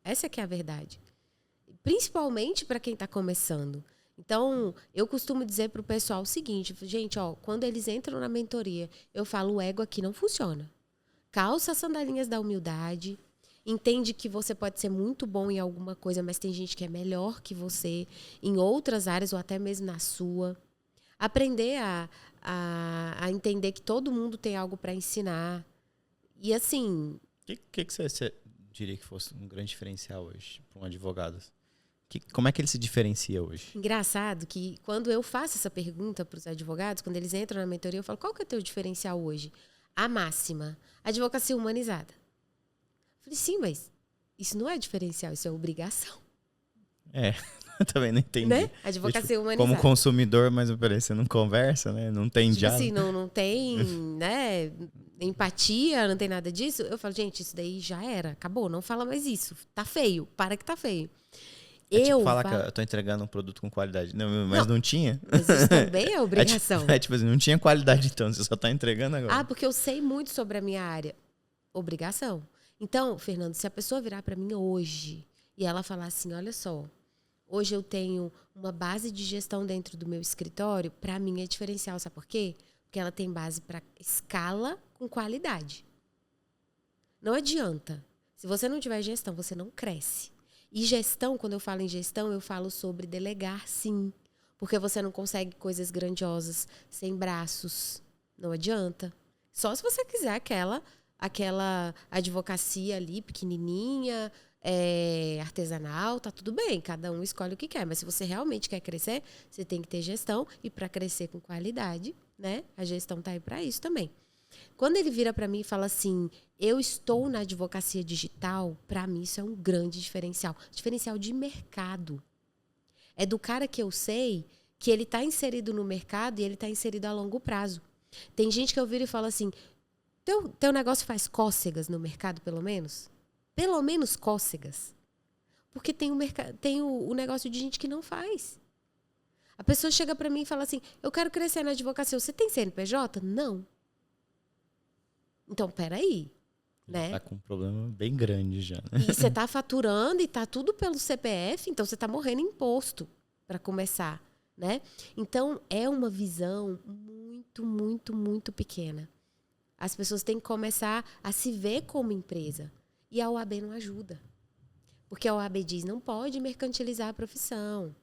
Essa é que é a verdade. Principalmente para quem está começando. Então, eu costumo dizer para o pessoal o seguinte, gente, ó, quando eles entram na mentoria, eu falo, o ego aqui não funciona. Calça as sandalinhas da humildade, entende que você pode ser muito bom em alguma coisa, mas tem gente que é melhor que você em outras áreas ou até mesmo na sua. Aprender a entender que todo mundo tem algo para ensinar. E assim... O que você diria que fosse um grande diferencial hoje para um advogado? Como é que ele se diferencia hoje? Engraçado que quando eu faço essa pergunta para os advogados, quando eles entram na mentoria, eu falo, qual que é o teu diferencial hoje? A máxima, advocacia humanizada. Eu falei, sim, mas isso não é diferencial, isso é obrigação. Eu também não entendi. Né? Advocacia humanizada. Como consumidor, mas você não conversa, né? Não tem tipo diálogo. assim, não tem né, empatia, não tem nada disso. Eu falo, gente, isso daí já era, acabou, não fala mais isso. Tá feio, para que tá feio. Tipo, falar que eu tô entregando um produto com qualidade. Não, mas não tinha. Mas isso também é obrigação. Tipo assim, não tinha qualidade então, você só tá entregando agora. Porque eu sei muito sobre a minha área. Obrigação. Então, Fernando, se a pessoa virar para mim hoje e ela falar assim, olha só, hoje eu tenho uma base de gestão dentro do meu escritório, para mim é diferencial, sabe por quê? Porque ela tem base para escala com qualidade. Não adianta. Se você não tiver gestão, você não cresce. E gestão, quando eu falo em gestão, eu falo sobre delegar, sim. Porque você não consegue coisas grandiosas sem braços. Não adianta. Só se você quiser aquela advocacia ali, pequenininha, artesanal, tá tudo bem. Cada um escolhe o que quer. Mas se você realmente quer crescer, você tem que ter gestão. E para crescer com qualidade, né? A gestão tá aí para isso também. Quando ele vira para mim e fala assim, eu estou na advocacia digital, para mim isso é um grande diferencial. Diferencial de mercado. É do cara que eu sei que ele está inserido no mercado e ele está inserido a longo prazo. Tem gente que eu viro e falo assim, teu negócio faz cócegas no mercado, pelo menos? Pelo menos cócegas. Porque tem o negócio de gente que não faz. A pessoa chega para mim e fala assim, eu quero crescer na advocacia. Você tem CNPJ? Não. Então, peraí. Né? Tá com um problema bem grande já. Né? E você tá faturando e tá tudo pelo CPF, então você tá morrendo em imposto para começar, né? Então, é uma visão muito, muito, muito pequena. As pessoas têm que começar a se ver como empresa. E a OAB não ajuda. Porque a OAB diz, não pode mercantilizar a profissão.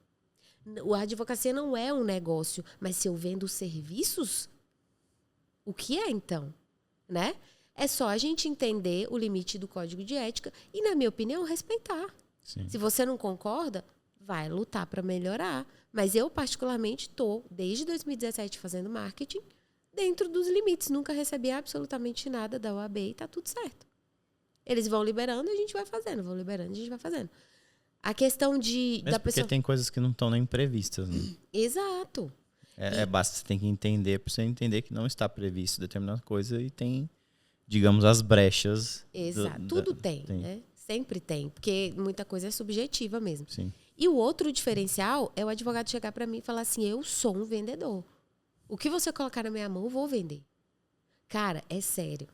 A advocacia não é um negócio, mas se eu vendo serviços, o que é então? Né? É só a gente entender o limite do código de ética e, na minha opinião, respeitar. Sim. Se você não concorda, vai lutar para melhorar. Mas eu, particularmente, estou, desde 2017, fazendo marketing dentro dos limites. Nunca recebi absolutamente nada da OAB e está tudo certo. Eles vão liberando e a gente vai fazendo. Vão liberando e a gente vai fazendo. A questão de... Mas porque tem coisas que não estão nem previstas, né? Exato. Basta, você tem que entender, para você entender que não está previsto determinada coisa e tem... digamos, as brechas. Exato. Tudo tem, né? Sempre tem. Porque muita coisa é subjetiva mesmo. Sim. E o outro diferencial é o advogado chegar para mim e falar assim, eu sou um vendedor. O que você colocar na minha mão, eu vou vender. Cara, é sério.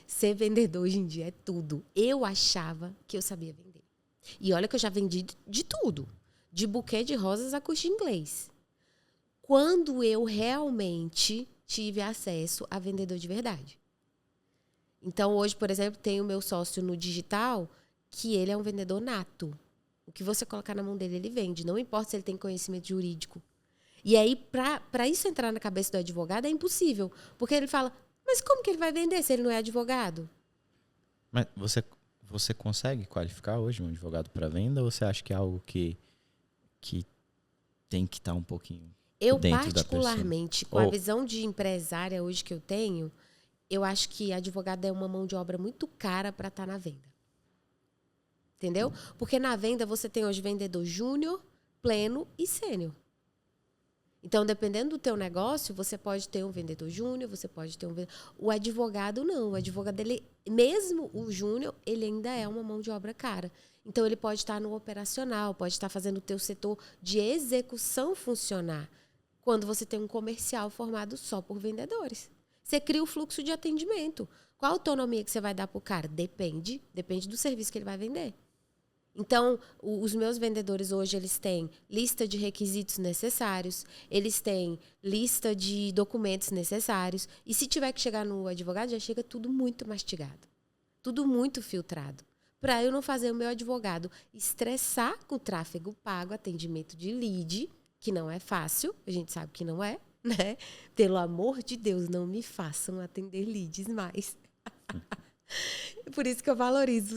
Ser vendedor hoje em dia é tudo. Eu achava que eu sabia vender. E olha que eu já vendi de tudo. De buquê de rosas a curso de inglês. Quando eu realmente tive acesso a vendedor de verdade. Então, hoje, por exemplo, tem o meu sócio no digital, que ele é um vendedor nato. O que você colocar na mão dele, ele vende. Não importa se ele tem conhecimento jurídico. E aí, para isso entrar na cabeça do advogado, é impossível. Porque ele fala, mas como que ele vai vender se ele não é advogado? Mas você consegue qualificar hoje um advogado para venda ou você acha que é algo que tem que estar um pouquinho dentro da pessoa? Particularmente, com a visão de empresária hoje que eu tenho, eu acho que advogado é uma mão de obra muito cara para estar na venda. Entendeu? Porque na venda você tem hoje vendedor júnior, pleno e sênior. Então, dependendo do teu negócio, você pode ter um vendedor júnior, você pode ter um vendedor... O advogado não. O advogado, ele, mesmo o júnior, ele ainda é uma mão de obra cara. Então, ele pode estar no operacional, pode estar fazendo o teu setor de execução funcionar. Quando você tem um comercial formado só por vendedores. Você cria o fluxo de atendimento. Qual a autonomia que você vai dar para o cara? Depende do serviço que ele vai vender. Então, os meus vendedores hoje, eles têm lista de requisitos necessários, eles têm lista de documentos necessários, e se tiver que chegar no advogado, já chega tudo muito mastigado, tudo muito filtrado, para eu não fazer o meu advogado estressar com o tráfego pago, atendimento de lead, que não é fácil, a gente sabe que não é, né? Pelo amor de Deus, não me façam atender leads mais. Por isso que eu valorizo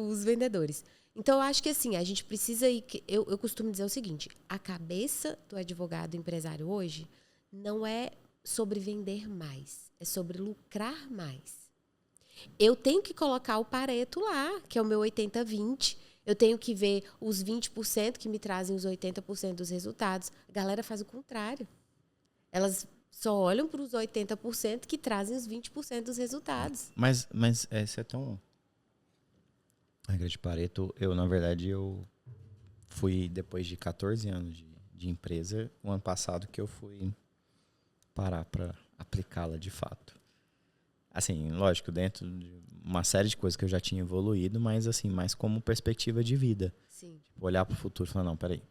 os vendedores. Então, eu acho que assim, a gente precisa ir... Eu costumo dizer o seguinte, a cabeça do advogado empresário hoje não é sobre vender mais, é sobre lucrar mais. Eu tenho que colocar o Pareto lá, que é o meu 80-20. Eu tenho que ver os 20% que me trazem os 80% dos resultados. A galera faz o contrário. Elas só olham para os 80% que trazem os 20% dos resultados. Mas essa é tão... A regra de Pareto, na verdade, eu fui, depois de 14 anos de empresa, o ano passado que eu fui parar para aplicá-la de fato. Assim, lógico, dentro de uma série de coisas que eu já tinha evoluído, mas assim, mais como perspectiva de vida. Sim. Tipo, olhar para o futuro e falar, não, peraí. O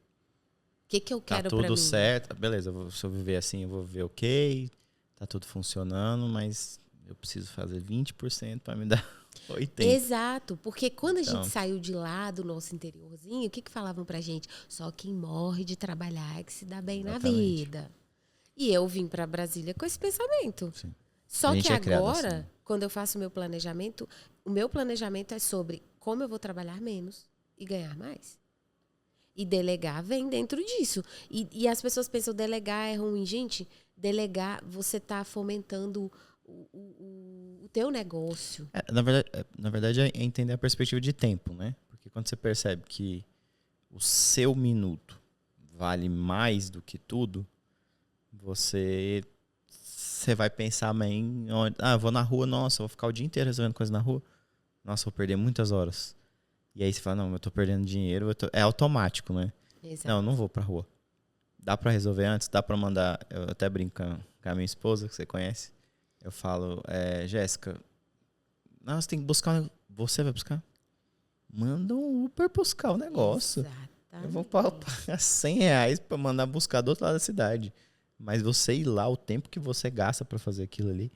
que eu quero para mim? Tá tudo certo, beleza, se eu viver assim, eu vou viver ok, tá tudo funcionando, mas eu preciso fazer 20% para me dar 80%. Exato, porque quando a gente saiu de lá do nosso interiorzinho, o que falavam pra gente? Só quem morre de trabalhar é que se dá bem na vida. E eu vim para Brasília com esse pensamento. Sim. Só que agora, assim, quando eu faço o meu planejamento é sobre como eu vou trabalhar menos e ganhar mais. E delegar vem dentro disso. E as pessoas pensam, delegar é ruim. Gente, delegar, você está fomentando o teu negócio. Na verdade, é entender a perspectiva de tempo, né? Porque quando você percebe que o seu minuto vale mais do que tudo, você vai pensar bem, eu vou na rua, nossa, eu vou ficar o dia inteiro resolvendo coisa na rua, nossa, eu vou perder muitas horas. E aí você fala, não, eu tô perdendo dinheiro, é automático, né? Exato. Não, eu não vou pra rua. Dá pra resolver antes, dá pra mandar, eu até brinco com a minha esposa, que você conhece, eu falo, Jéssica, não, você tem que buscar, você vai buscar? Manda um Uber buscar o negócio. Exatamente. Eu vou pagar R$100 pra mandar buscar do outro lado da cidade. Mas você ir lá, o tempo que você gasta pra fazer aquilo ali,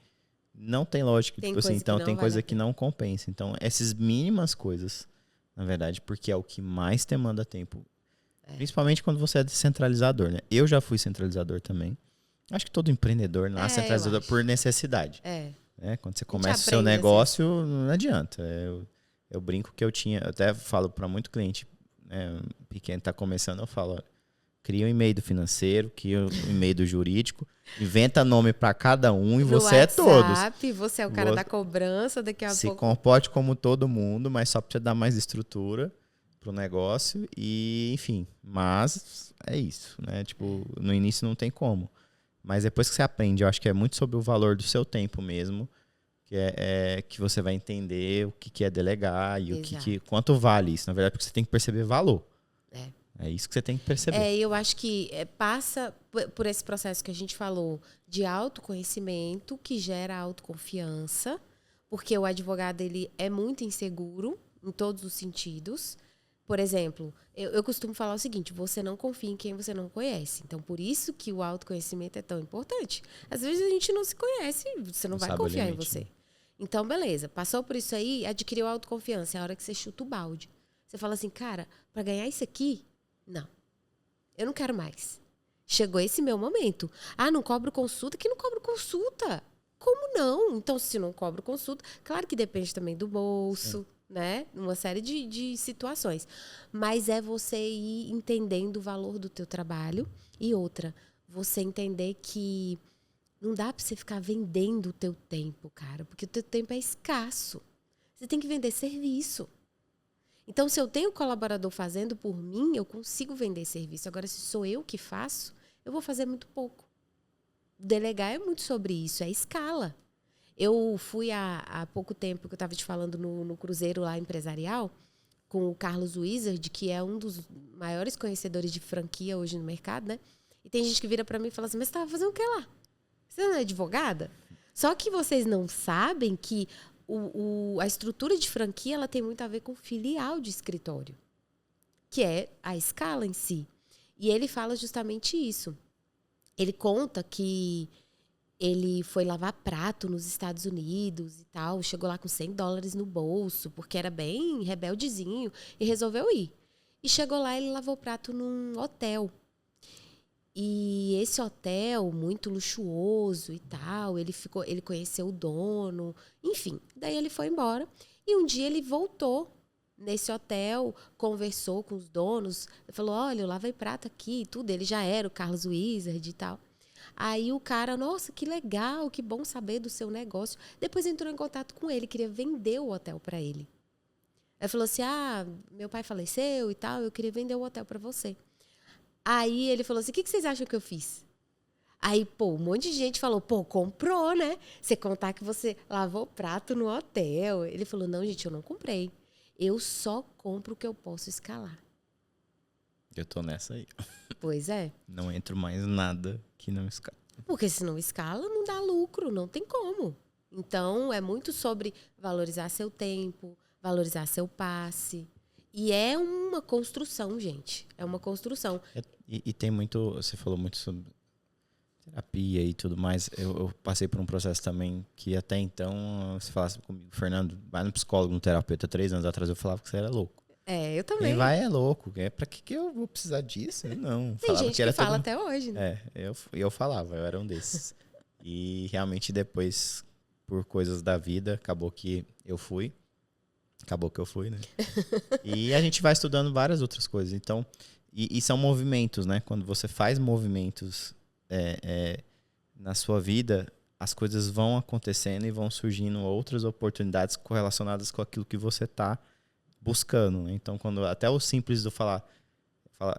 não tem lógica. Tem Tipo assim, coisa que então não tem vale coisa a que pena. não compensa. Então, essas mínimas coisas, na verdade, porque é o que mais demanda tempo. Principalmente quando você é centralizador, né? Eu já fui centralizador também. Acho que todo empreendedor nasce eu centralizador acho. por necessidade. É. Quando você A gente começa o seu aprende, negócio, não adianta. Eu brinco que eu até falo para muito cliente pequeno que tá começando, eu falo, olha, cria um e-mail do financeiro, cria um e-mail do jurídico, inventa nome para cada um e No você é todos. WhatsApp, você é o cara da cobrança, daqui a Se pouco... comporte como todo mundo, mas só para dar mais estrutura pro negócio e, enfim, mas é isso, né? Tipo, no início não tem como. Mas depois que você aprende, eu acho que é muito sobre o valor do seu tempo mesmo, que você vai entender o que é delegar e quanto vale isso. Na verdade, porque você tem que perceber valor. É isso que você tem que perceber. Eu acho que passa por esse processo que a gente falou de autoconhecimento, que gera autoconfiança, porque o advogado ele é muito inseguro em todos os sentidos. Por exemplo, eu costumo falar o seguinte, você não confia em quem você não conhece. Então, por isso que o autoconhecimento é tão importante. Às vezes a gente não se conhece, você não vai confiar em você. Né? Então, beleza, passou por isso aí, adquiriu autoconfiança, é a hora que você chuta o balde. Você fala assim, cara, para ganhar isso aqui, não, eu não quero mais. Chegou esse meu momento. Não cobro consulta? Que não cobro consulta? Como não? Então, se não cobro consulta, claro que depende também do bolso. Sim. Né? Uma série de situações. Mas é você ir entendendo o valor do teu trabalho. E outra, você entender que não dá para você ficar vendendo o teu tempo, cara. Porque o teu tempo é escasso. Você tem que vender serviço. Então, se eu tenho colaborador fazendo por mim, eu consigo vender serviço. Agora, se sou eu que faço, eu vou fazer muito pouco. Delegar é muito sobre isso, é escala. Eu fui há pouco tempo, que eu estava te falando, no cruzeiro lá empresarial, com o Carlos Wizard, que é um dos maiores conhecedores de franquia hoje no mercado, né? E tem gente que vira para mim e fala assim, mas você estava fazendo o que lá? Você não é advogada? Só que vocês não sabem que a estrutura de franquia ela tem muito a ver com filial de escritório, que é a escala em si. E ele fala justamente isso. Ele conta que ele foi lavar prato nos Estados Unidos e tal, chegou lá com $100 no bolso, porque era bem rebeldezinho, e resolveu ir. E chegou lá, ele lavou prato num hotel. E esse hotel, muito luxuoso e tal, ele conheceu o dono, enfim. Daí ele foi embora. E um dia ele voltou nesse hotel, conversou com os donos, falou, olha, eu lavei prato aqui e tudo. Ele já era o Carlos Wizard e tal. Aí o cara, nossa, que legal, que bom saber do seu negócio. Depois entrou em contato com ele, queria vender o hotel para ele. Aí falou assim, meu pai faleceu e tal, eu queria vender o hotel para você. Aí ele falou assim, o que vocês acham que eu fiz? Aí, um monte de gente falou, comprou, né? Você contar que você lavou prato no hotel. Ele falou, não, gente, eu não comprei. Eu só compro o que eu posso escalar. Eu tô nessa aí. Pois é. Não entro mais nada que não escala. Porque se não escala, não dá lucro, não tem como. Então, é muito sobre valorizar seu tempo, valorizar seu passe. E é uma construção, gente. É uma construção. E tem muito... Você falou muito sobre terapia e tudo mais. Eu passei por um processo também que até então, se falasse comigo, Fernando, vai no psicólogo, no terapeuta, 3 anos atrás, eu falava que você era louco. Eu também. Quem vai é louco. Pra que eu vou precisar disso? Não. Tem gente que fala até hoje, né? Eu falava, eu era um desses. E realmente depois, por coisas da vida, acabou que eu fui. Acabou que eu fui, né? E a gente vai estudando várias outras coisas. Então, e são movimentos, né? Quando você faz movimentos na sua vida, as coisas vão acontecendo e vão surgindo outras oportunidades correlacionadas com aquilo que você está buscando. Né? Então, quando até o simples do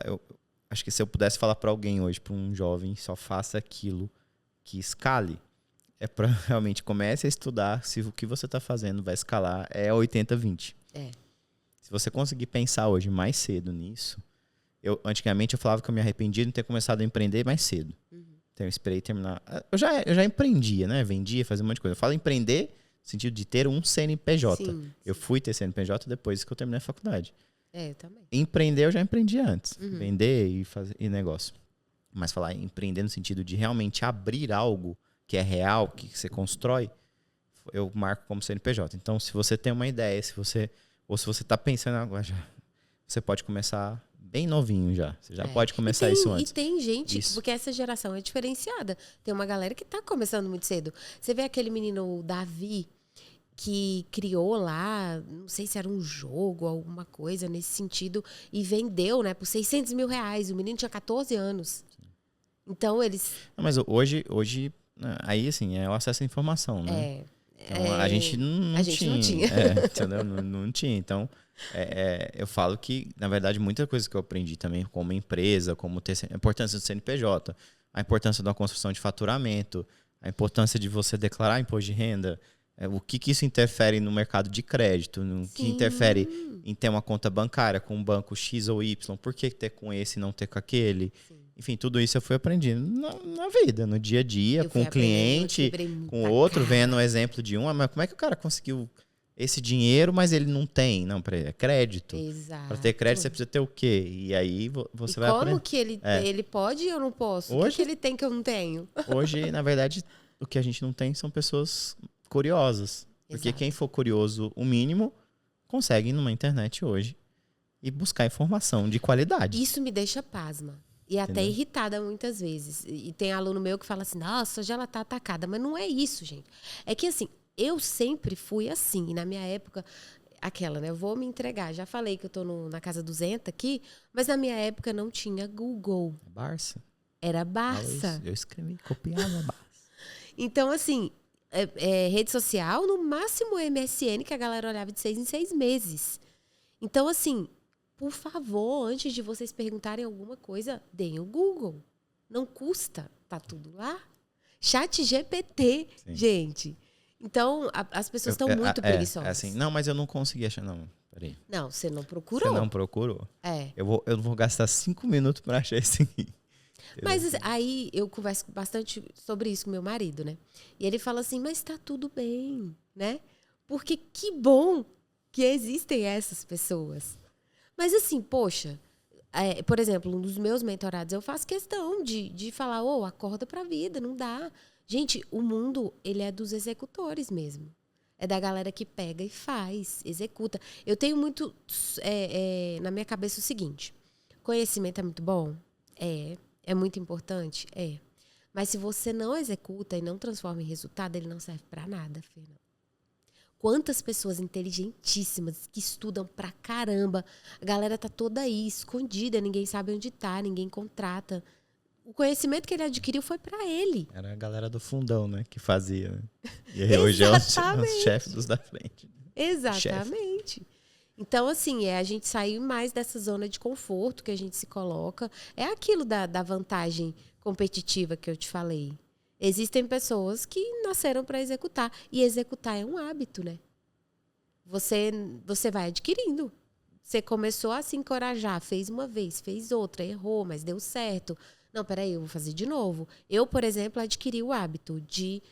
eu acho que se eu pudesse falar para alguém hoje, para um jovem, só faça aquilo que escale, é para realmente comece a estudar se o que você está fazendo vai escalar, é 80-20. Se você conseguir pensar hoje mais cedo nisso, antigamente eu falava que eu me arrependia de ter começado a empreender mais cedo. Então eu esperei terminar. Eu já empreendia, né? Vendia, fazia um monte de coisa. Eu falo empreender no sentido de ter um CNPJ. Sim. Eu fui ter CNPJ depois que eu terminei a faculdade. Eu também. Empreender eu já empreendi antes. Vender e fazer negócio. Mas falar empreender no sentido de realmente abrir algo que é real, que você constrói, eu marco como CNPJ. Então, se você tem uma ideia, ou se você está pensando agora, você pode começar bem novinho já. Você já pode começar isso antes. E tem gente, porque essa geração é diferenciada. Tem uma galera que está começando muito cedo. Você vê aquele menino, o Davi, que criou lá, não sei se era um jogo, alguma coisa nesse sentido, e vendeu, né, por R$600 mil. O menino tinha 14 anos. Então, eles... Não, mas hoje, aí, assim, é o acesso à informação, né? Então, a gente não tinha. Entendeu? Não tinha. Então, eu falo que, na verdade, muita coisa que eu aprendi também como empresa, como ter a importância do CNPJ, a importância da construção de faturamento, a importância de você declarar imposto de renda, o que isso interfere no mercado de crédito, no que interfere em ter uma conta bancária com um banco X ou Y, por que ter com esse e não ter com aquele? Sim. Enfim, tudo isso eu fui aprendendo na vida, no dia a dia, com o cliente, com o outro, vendo o exemplo de mas como é que o cara conseguiu esse dinheiro, mas ele não tem? Não, é crédito. Exato. Para ter crédito, você precisa ter o quê? E aí você vai aprender. Como que ele pode e eu não posso? Hoje, o que ele tem que eu não tenho? Hoje, na verdade, o que a gente não tem são pessoas curiosas. Porque quem for curioso, o mínimo, consegue ir numa internet hoje e buscar informação de qualidade. Isso me deixa pasma. E até irritada muitas vezes. E tem aluno meu que fala assim, nossa, hoje ela tá atacada. Mas não é isso, gente. É que assim, eu sempre fui assim. E na minha época, aquela, né? Eu vou me entregar. Já falei que eu tô na casa 200 aqui, mas na minha época não tinha Google. Barça. Era Barça. Eu escrevi, copiava Barça. Então, assim, rede social, no máximo MSN, que a galera olhava de 6 em 6 meses. Então, assim... Por favor, antes de vocês perguntarem alguma coisa, deem o Google. Não custa, tá tudo lá. ChatGPT, gente. Então, as pessoas estão muito preguiçosas. Assim, não, mas eu não consegui achar, não. Peraí. Não, você não procurou. Você não procurou? É. Eu vou gastar 5 minutos para achar esse aqui. Mas aí eu converso bastante sobre isso com meu marido, né? E ele fala assim, mas tá tudo bem, né? Porque que bom que existem essas pessoas. Mas assim, poxa, por exemplo, um dos meus mentorados, eu faço questão de falar, acorda pra vida, não dá. Gente, o mundo, ele é dos executores mesmo. É da galera que pega e faz, executa. Eu tenho muito na minha cabeça o seguinte, conhecimento é muito bom? É muito importante? É. Mas se você não executa e não transforma em resultado, ele não serve pra nada, Fernando. Quantas pessoas inteligentíssimas que estudam pra caramba. A galera tá toda aí, escondida, ninguém sabe onde tá, ninguém contrata. O conhecimento que ele adquiriu foi pra ele. Era a galera do fundão, né, que fazia. Né? E aí, hoje é os chefes dos da frente. Exatamente. Chef. Então, assim, a gente sair mais dessa zona de conforto que a gente se coloca. É aquilo da vantagem competitiva que eu te falei. Existem pessoas que nasceram para executar. E executar é um hábito, né? Você vai adquirindo. Você começou a se encorajar, fez uma vez, fez outra, errou, mas deu certo. Não, peraí, eu vou fazer de novo. Eu, por exemplo, adquiri o hábito de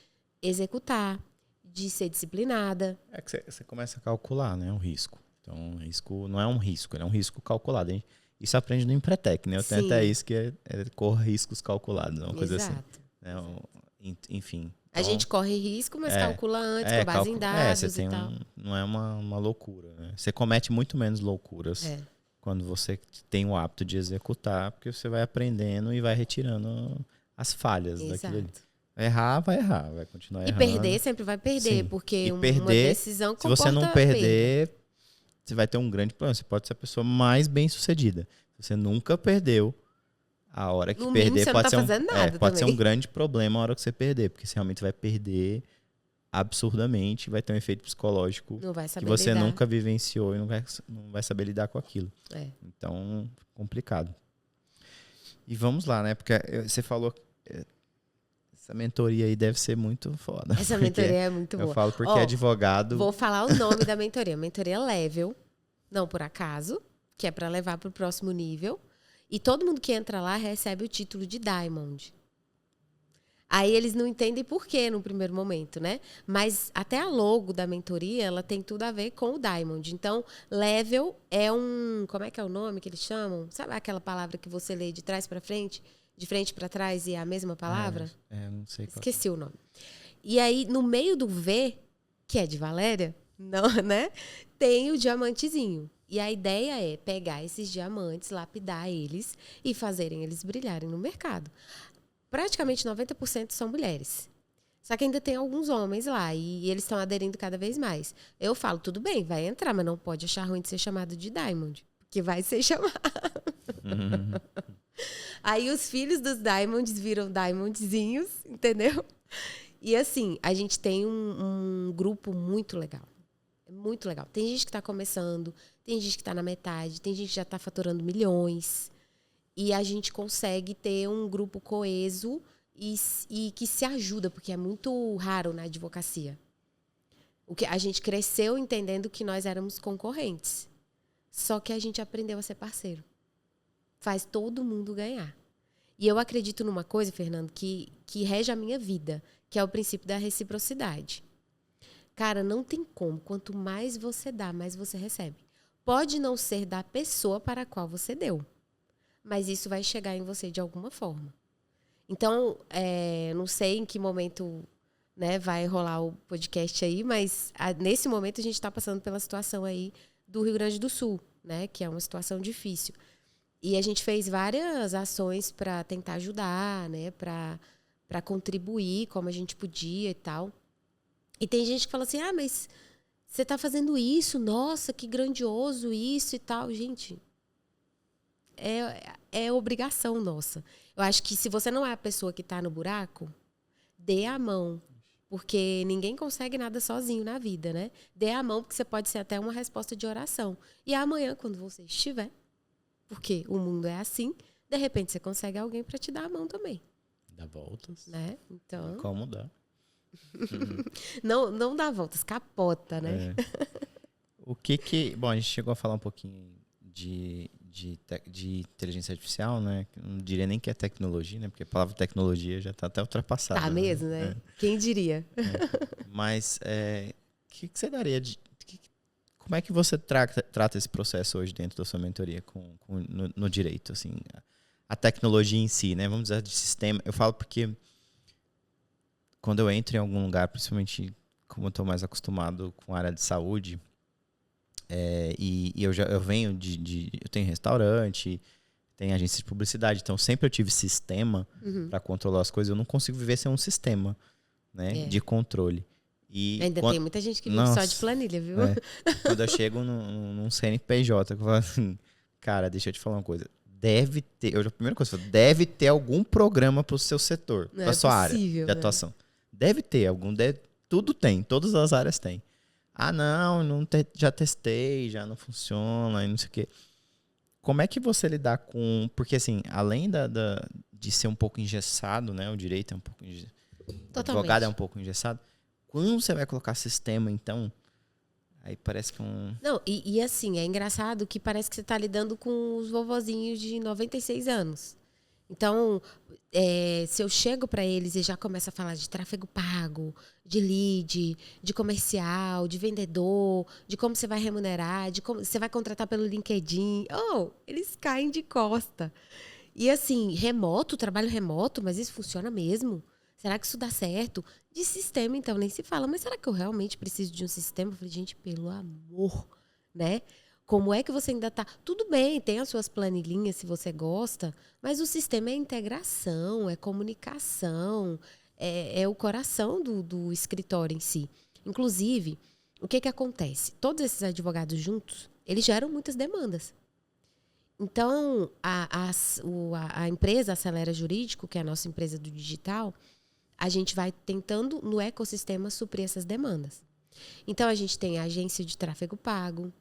executar, de ser disciplinada. É que você começa a calcular, né? O risco. Então, o risco não é um risco, ele é um risco calculado. Hein? Isso aprende no Empretec, né? Eu tenho até isso que é correr riscos calculados, uma coisa assim. Enfim. Então, a gente corre risco, mas calcula antes, com base em dados você tem e tal. Não é uma loucura. Né? Você comete muito menos loucuras quando você tem o hábito de executar, porque você vai aprendendo e vai retirando as falhas daquilo ali. Vai errar, vai continuar errando. E perder sempre vai perder, porque uma decisão comporta se você não perder, você vai ter um grande problema. Você pode ser a pessoa mais bem-sucedida. Se você nunca perdeu, A hora que No mínimo, perder você não pode tá ser fazendo nada pode ser um também. grande problema a hora que você perder, porque você realmente vai perder absurdamente, vai ter um efeito psicológico Não vai que saber você lidar. nunca vivenciou e não vai saber lidar com aquilo. É. Então, complicado. E vamos lá, né? Porque você falou essa mentoria aí deve ser muito foda. Essa porque mentoria é muito eu boa. falo porque Ó, advogado. vou falar o nome da mentoria. Mentoria Level, não por acaso, que é para levar para o próximo nível. E todo mundo que entra lá recebe o título de Diamond. Aí eles não entendem por quê no primeiro momento, né? Mas até a logo da mentoria, ela tem tudo a ver com o Diamond. Então, Level é um... Como é que é o nome que eles chamam? Sabe aquela palavra que você lê de trás para frente? De frente para trás e é a mesma palavra? Não sei qual. Esqueci o nome. E aí, no meio do V, que é de Valéria, não, né? Tem o diamantezinho. E a ideia é pegar esses diamantes, lapidar eles e fazerem eles brilharem no mercado. Praticamente 90% são mulheres. Só que ainda tem alguns homens lá e eles estão aderindo cada vez mais. Eu falo, tudo bem, vai entrar, mas não pode achar ruim de ser chamado de Diamond, porque vai ser chamado. Aí os filhos dos Diamonds viram Diamondzinhos, entendeu? E assim, a gente tem um grupo muito legal. Muito legal. Tem gente que está começando, tem gente que está na metade, tem gente que já está faturando milhões. E a gente consegue ter um grupo coeso e que se ajuda, porque é muito raro na advocacia. A gente cresceu entendendo que nós éramos concorrentes. Só que a gente aprendeu a ser parceiro. Faz todo mundo ganhar. E eu acredito numa coisa, Fernando, que rege a minha vida, que é o princípio da reciprocidade. Cara, não tem como. Quanto mais você dá, mais você recebe. Pode não ser da pessoa para a qual você deu, mas isso vai chegar em você de alguma forma. Então, não sei em que momento, né, vai rolar o podcast aí, mas nesse momento a gente está passando pela situação aí do Rio Grande do Sul, né, que é uma situação difícil. E a gente fez várias ações para tentar ajudar, né, para contribuir como a gente podia e tal. E tem gente que fala assim, mas você está fazendo isso, nossa, que grandioso isso e tal. Gente, é obrigação nossa. Eu acho que se você não é a pessoa que está no buraco, dê a mão. Porque ninguém consegue nada sozinho na vida, né? Dê a mão, porque você pode ser até uma resposta de oração. E amanhã, quando você estiver, porque o mundo é assim, de repente você consegue alguém para te dar a mão também. Dá voltas. Né? Então, Como dá? não dá voltas, capota, né? O que... Bom, a gente chegou a falar um pouquinho de inteligência artificial, né? Não diria nem que é tecnologia, né? Porque a palavra tecnologia já está até ultrapassada. Tá mesmo, né? Quem diria? Mas o que você daria como é que você trata esse processo hoje dentro da sua mentoria no direito, assim, a tecnologia em si, né? Vamos dizer, de sistema. Eu falo porque quando eu entro em algum lugar, principalmente como eu estou mais acostumado com a área de saúde, e eu venho eu tenho restaurante, tenho agência de publicidade, então sempre eu tive sistema para controlar as coisas. Eu não consigo viver sem um sistema, né, de controle. E ainda tem muita gente que vive só de planilha, viu? Quando eu chego num CNPJ, eu falo assim, cara, deixa eu te falar uma coisa. Deve ter, a primeira coisa, deve ter algum programa para o seu setor, para a sua área de atuação. Deve ter algum, tudo tem, todas as áreas têm. Já testei, já não funciona, e não sei o quê. Como é que você lidar com... Porque, assim, além de ser um pouco engessado, né? O direito é um pouco engessado. O advogado é um pouco engessado. Quando você vai colocar sistema, então... Aí parece que Não, e assim, é engraçado que parece que você está lidando com os vovozinhos de 96 anos. Então, se eu chego para eles e já começo a falar de tráfego pago, de lead, de comercial, de vendedor, de como você vai remunerar, de como você vai contratar pelo LinkedIn, eles caem de costa. E assim, trabalho remoto, mas isso funciona mesmo? Será que isso dá certo? De sistema, então, nem se fala. Mas será que eu realmente preciso de um sistema? Eu falei, gente, pelo amor, né? Como é que você ainda está... Tudo bem, tem as suas planilhinhas, se você gosta, mas o sistema é integração, é comunicação, é o coração do escritório em si. Inclusive, o que acontece? Todos esses advogados juntos, eles geram muitas demandas. Então, a empresa Acelera Jurídico, que é a nossa empresa do digital, a gente vai tentando, no ecossistema, suprir essas demandas. Então, a gente tem a agência de tráfego pago,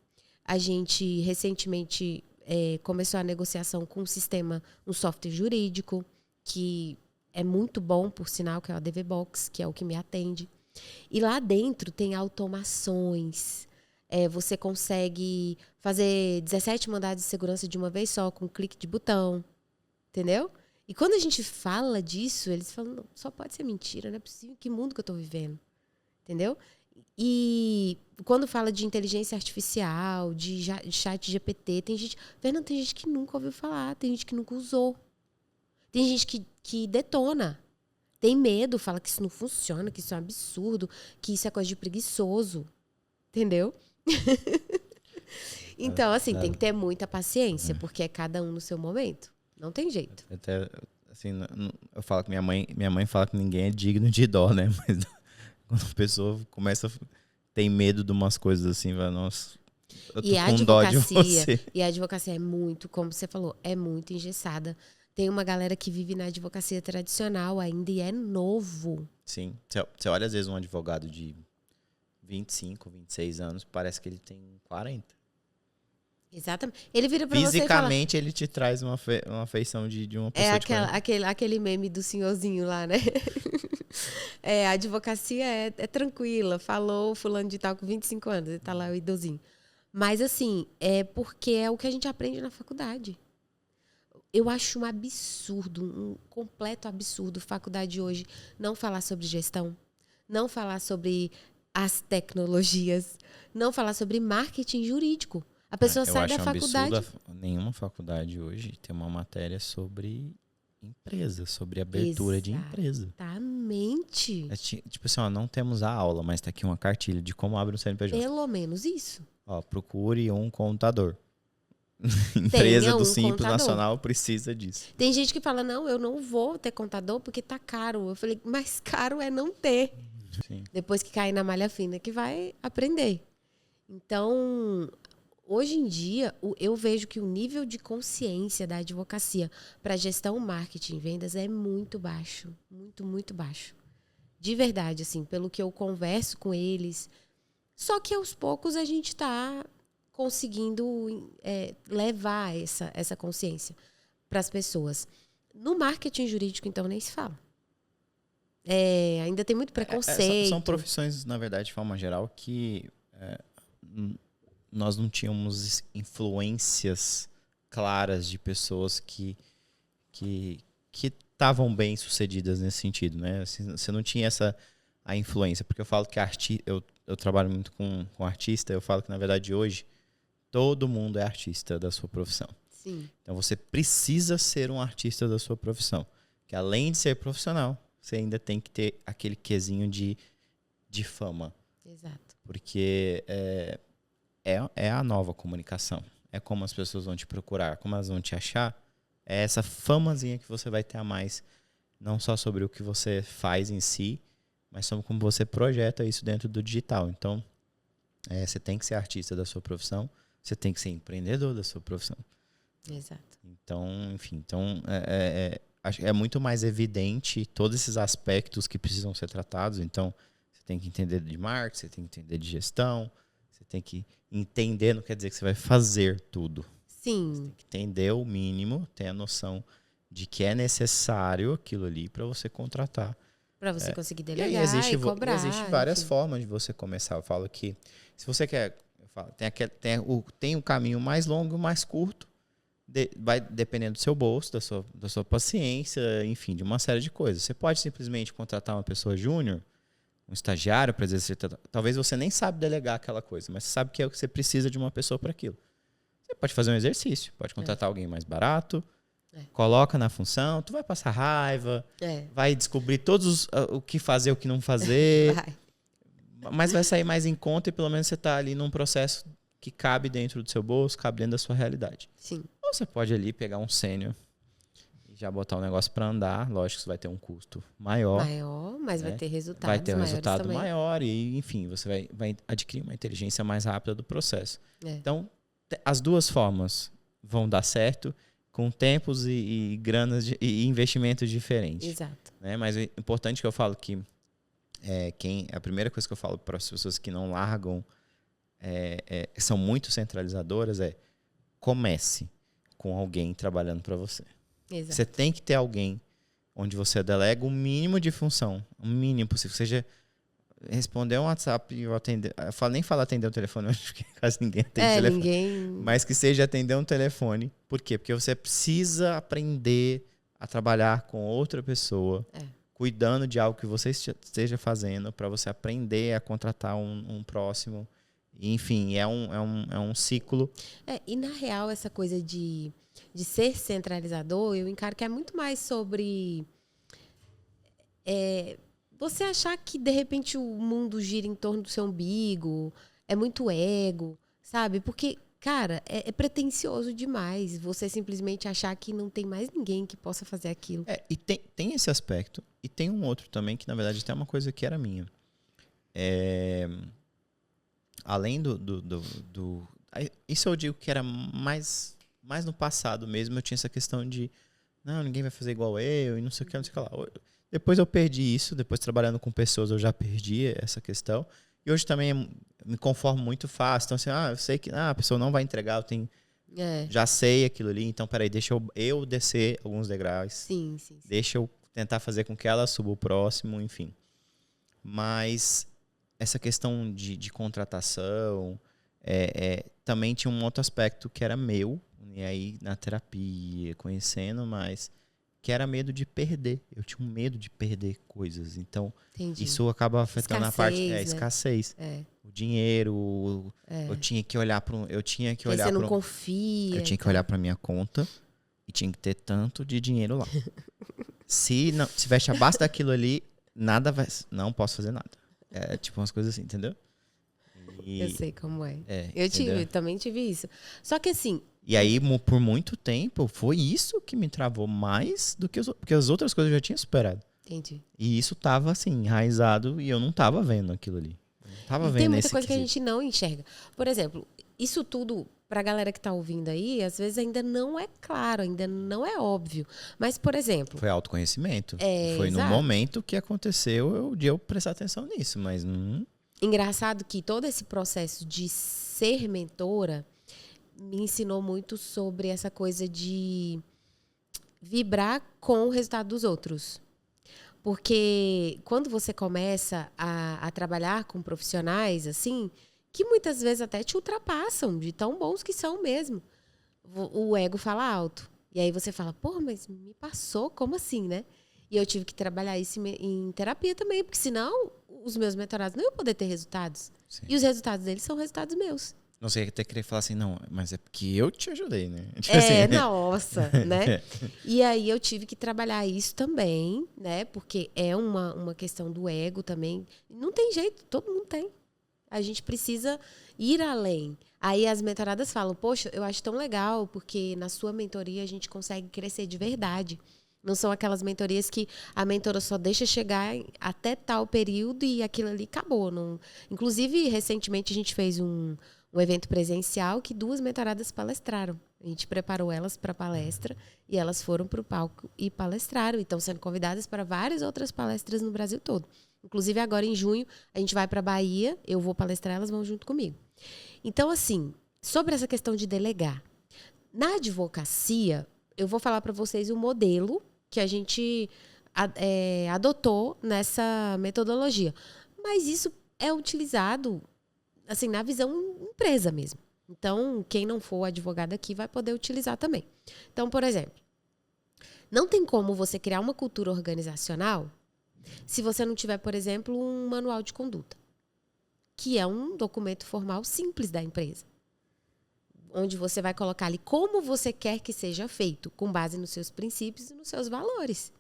a gente recentemente começou a negociação com um software jurídico, que é muito bom, por sinal, que é o ADV Box, que é o que me atende. E lá dentro tem automações. Você consegue fazer 17 mandados de segurança de uma vez só, com um clique de botão. Entendeu? E quando a gente fala disso, eles falam, não, só pode ser mentira, não é possível. Que mundo que eu estou vivendo? Entendeu? E quando fala de inteligência artificial, de chat GPT, tem gente que nunca ouviu falar, tem gente que nunca usou. Tem gente que detona. Tem medo, fala que isso não funciona, que isso é um absurdo, que isso é coisa de preguiçoso. Entendeu? Então, assim, tem que ter muita paciência, porque é cada um no seu momento. Não tem jeito. Até, assim, eu falo que minha mãe fala que ninguém é digno de dó, né? Mas quando a pessoa começa a ter medo de umas coisas assim, vai, nossa, eu tô com dó de você. E a advocacia é muito, como você falou, é muito engessada. Tem uma galera que vive na advocacia tradicional ainda e é novo. Sim. Você olha, às vezes, um advogado de 25, 26 anos, parece que ele tem 40. Exatamente. Ele vira pra você e fala... Fisicamente, ele te traz uma feição de uma pessoa de 40. Aquele meme do senhorzinho lá, né? A advocacia é tranquila. Falou fulano de tal com 25 anos. Ele tá lá, o idosinho. Mas, assim, é porque é o que a gente aprende na faculdade. Eu acho um absurdo, um completo absurdo, faculdade hoje não falar sobre gestão, não falar sobre as tecnologias, não falar sobre marketing jurídico. A pessoa sai da faculdade... Eu acho um absurdo nenhuma faculdade hoje ter uma matéria sobre empresa, sobre abertura de empresa. Exatamente. Tipo assim, não temos a aula, mas tá aqui uma cartilha de como abre um CNPJ. Pelo menos isso. Procure um contador. Empresa do Simples Nacional precisa disso. Tem gente que fala, não, eu não vou ter contador porque tá caro. Eu falei, mas caro é não ter. Sim. Depois que cair na malha fina que vai aprender. Então, hoje em dia, eu vejo que o nível de consciência da advocacia para gestão, marketing e vendas é muito baixo. Muito, muito baixo. De verdade, assim, pelo que eu converso com eles. Só que aos poucos a gente está conseguindo levar essa consciência para as pessoas. No marketing jurídico, então, nem se fala. Ainda tem muito preconceito. São profissões, na verdade, de forma geral, que nós não tínhamos influências claras de pessoas que estavam bem sucedidas nesse sentido, né? Assim, você não tinha a influência, porque eu falo que eu trabalho muito com artista, eu falo que, na verdade, hoje todo mundo é artista da sua profissão. Sim. Então você precisa ser um artista da sua profissão, que além de ser profissional, você ainda tem que ter aquele quesinho de fama. Exato. Porque é a nova comunicação. É como as pessoas vão te procurar, como elas vão te achar. É essa famazinha que você vai ter a mais, não só sobre o que você faz em si, mas sobre como você projeta isso dentro do digital. Então, você tem que ser artista da sua profissão, você tem que ser empreendedor da sua profissão. Exato. Então, enfim, é muito mais evidente todos esses aspectos que precisam ser tratados. Então, você tem que entender de marketing, você tem que entender de gestão, você tem que entender, não quer dizer que você vai fazer tudo. Sim. Você tem que entender o mínimo, ter a noção de que é necessário aquilo ali para você contratar. Para você conseguir delegar e cobrar. Existem várias formas de você começar. Eu falo que se você quer... tem o caminho mais longo e o mais curto. Vai dependendo do seu bolso, da sua paciência, enfim, de uma série de coisas. Você pode simplesmente contratar uma pessoa júnior, um estagiário para exercer. Talvez você nem sabe delegar aquela coisa, mas você sabe que você precisa de uma pessoa para aquilo. Você pode fazer um exercício, pode contratar alguém mais barato, coloca na função, tu vai passar raiva, vai descobrir todos o que fazer, o que não fazer, mas vai sair mais em conta e pelo menos você está ali num processo que cabe dentro do seu bolso, cabe dentro da sua realidade. Sim. Ou você pode ali pegar um sênior e já botar o negócio para andar. Lógico que você vai ter um custo maior. Mas vai ter resultados vai ter um resultado também. maior e, enfim, você vai adquirir uma inteligência mais rápida do processo. Então, as duas formas vão dar certo com tempos e granas e investimentos diferentes. Exato. Né? Mas o importante que eu falo que a primeira coisa que eu falo para as pessoas que não largam, são muito centralizadoras, comece com alguém trabalhando para você. Exato. Você tem que ter alguém onde você delega o mínimo de função, o mínimo possível. Seja responder um WhatsApp e atender. Eu falo, nem falo atender o telefone, porque quase ninguém atende telefone. Ninguém... Mas que seja atender um telefone. Por quê? Porque você precisa aprender a trabalhar com outra pessoa, cuidando de algo que você esteja fazendo, para você aprender a contratar um próximo. Enfim, é um ciclo. E na real, essa coisa de ser centralizador, eu encaro que é muito mais sobre você achar que, de repente, o mundo gira em torno do seu umbigo, é muito ego, sabe? Porque, cara, é pretensioso demais você simplesmente achar que não tem mais ninguém que possa fazer aquilo. E tem esse aspecto. E tem um outro também, que na verdade tem uma coisa que era minha. Além isso eu digo que era mais no passado mesmo. Eu tinha essa questão de não, ninguém vai fazer igual eu e não sei o que, não sei o que lá. Depois eu perdi isso. Depois trabalhando com pessoas eu já perdi essa questão. E hoje também me conformo muito fácil. Então assim, eu sei que a pessoa não vai entregar, eu tenho... Já sei aquilo ali, então peraí, deixa eu descer alguns degraus. Sim. Deixa eu tentar fazer com que ela suba o próximo, enfim. Mas essa questão de contratação também tinha um outro aspecto que era meu, e aí na terapia, conhecendo, mas que era medo de perder. Eu tinha um medo de perder coisas. Então, Entendi. isso acaba afetando a parte escassez. O dinheiro, eu tinha que olhar para você não confia. Eu tinha que olhar para minha conta e tinha que ter tanto de dinheiro lá. Se não tivesse abaixo daquilo ali, não posso fazer nada. Tipo umas coisas assim, entendeu? Eu sei como é. Eu também tive isso. Só que assim... E aí, por muito tempo, foi isso que me travou mais do que porque as outras coisas eu já tinha superado. Entendi. E isso tava, assim, enraizado e eu não tava vendo aquilo ali. Tem muita coisa que a gente não enxerga. Por exemplo, isso tudo, pra galera que tá ouvindo aí, às vezes ainda não é claro, ainda não é óbvio. Mas, por exemplo... Foi autoconhecimento. Foi exato. No momento que aconteceu, de eu prestar atenção nisso, mas não... Engraçado que todo esse processo de ser mentora me ensinou muito sobre essa coisa de vibrar com o resultado dos outros. Porque quando você começa a trabalhar com profissionais, assim, que muitas vezes até te ultrapassam, de tão bons que são mesmo, o ego fala alto. E aí você fala, mas me passou, como assim, né? E eu tive que trabalhar isso em terapia também, porque senão os meus mentorados não iam poder ter resultados. Sim. E os resultados deles são resultados meus. Não sei, até querer falar assim, não, mas é porque eu te ajudei, né? Tipo assim. Nossa, né? E aí eu tive que trabalhar isso também, né? Porque é uma questão do ego também. Não tem jeito, todo mundo tem. A gente precisa ir além. Aí as mentoradas falam, poxa, eu acho tão legal, porque na sua mentoria a gente consegue crescer de verdade. Não são aquelas mentorias que a mentora só deixa chegar até tal período e aquilo ali acabou. Não... Inclusive, recentemente a gente fez um evento presencial que 2 mentoradas palestraram. A gente preparou elas para palestra e elas foram para o palco e palestraram. E estão sendo convidadas para várias outras palestras no Brasil todo. Inclusive, agora em junho, a gente vai para a Bahia, eu vou palestrar, elas vão junto comigo. Então, assim, sobre essa questão de delegar. Na advocacia, eu vou falar para vocês o modelo que a gente adotou nessa metodologia. Mas isso é utilizado assim, na visão empresa mesmo. Então, quem não for advogado aqui vai poder utilizar também. Então, por exemplo, não tem como você criar uma cultura organizacional se você não tiver, por exemplo, um manual de conduta, que é um documento formal simples da empresa, onde você vai colocar ali como você quer que seja feito, com base nos seus princípios e nos seus valores.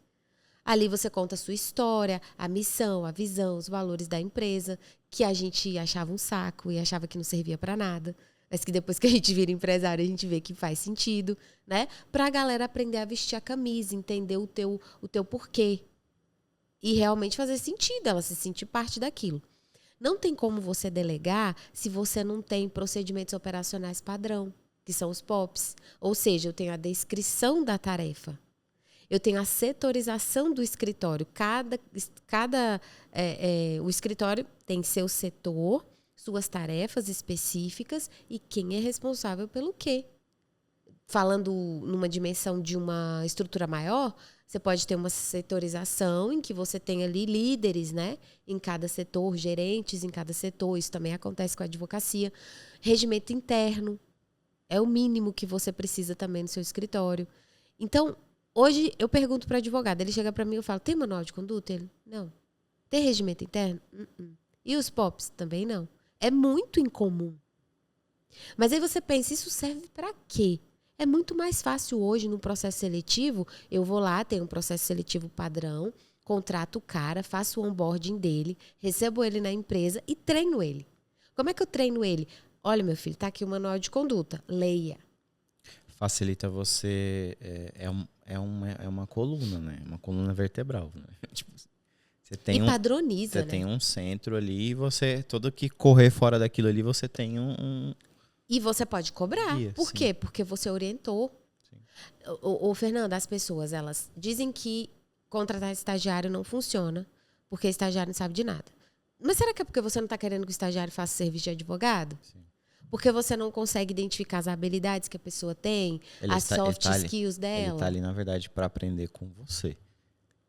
Ali você conta a sua história, a missão, a visão, os valores da empresa, que a gente achava um saco e achava que não servia para nada, mas que depois que a gente vira empresário, a gente vê que faz sentido, né? Para a galera aprender a vestir a camisa, entender o teu porquê e realmente fazer sentido, ela se sentir parte daquilo. Não tem como você delegar se você não tem procedimentos operacionais padrão, que que são os POPs. Ou seja, eu tenho a descrição da tarefa. Eu tenho a setorização do escritório. O escritório tem seu setor, suas tarefas específicas e quem é responsável pelo quê. Falando numa dimensão de uma estrutura maior, você pode ter uma setorização em que você tem ali líderes, né? Em cada setor, gerentes em cada setor. Isso também acontece com a advocacia. Regimento interno é o mínimo que você precisa também no seu escritório. Então, hoje eu pergunto para o advogado, ele chega para mim e eu falo, tem manual de conduta? Ele, não. Tem regimento interno? E os POPs? Também não. É muito incomum. Mas aí você pensa, isso serve para quê? É muito mais fácil hoje, no processo seletivo, eu vou lá, tenho um processo seletivo padrão, contrato o cara, faço o onboarding dele, recebo ele na empresa e treino ele. Como é que eu treino ele? Olha, meu filho, tá aqui o manual de conduta, leia. Facilita você, é uma coluna, né? Uma coluna vertebral, né? Tipo, você tem padroniza, você né? tem um centro ali e você, todo que correr fora daquilo ali, você tem um... E você pode cobrar. Por quê? Porque você orientou. Ô, Fernanda, as pessoas, elas dizem que contratar estagiário não funciona, porque estagiário não sabe de nada. Mas será que é porque você não está querendo que o estagiário faça serviço de advogado? Sim. Porque você não consegue identificar as habilidades que a pessoa tem, as soft skills dela? Ele está ali, na verdade, para aprender com você.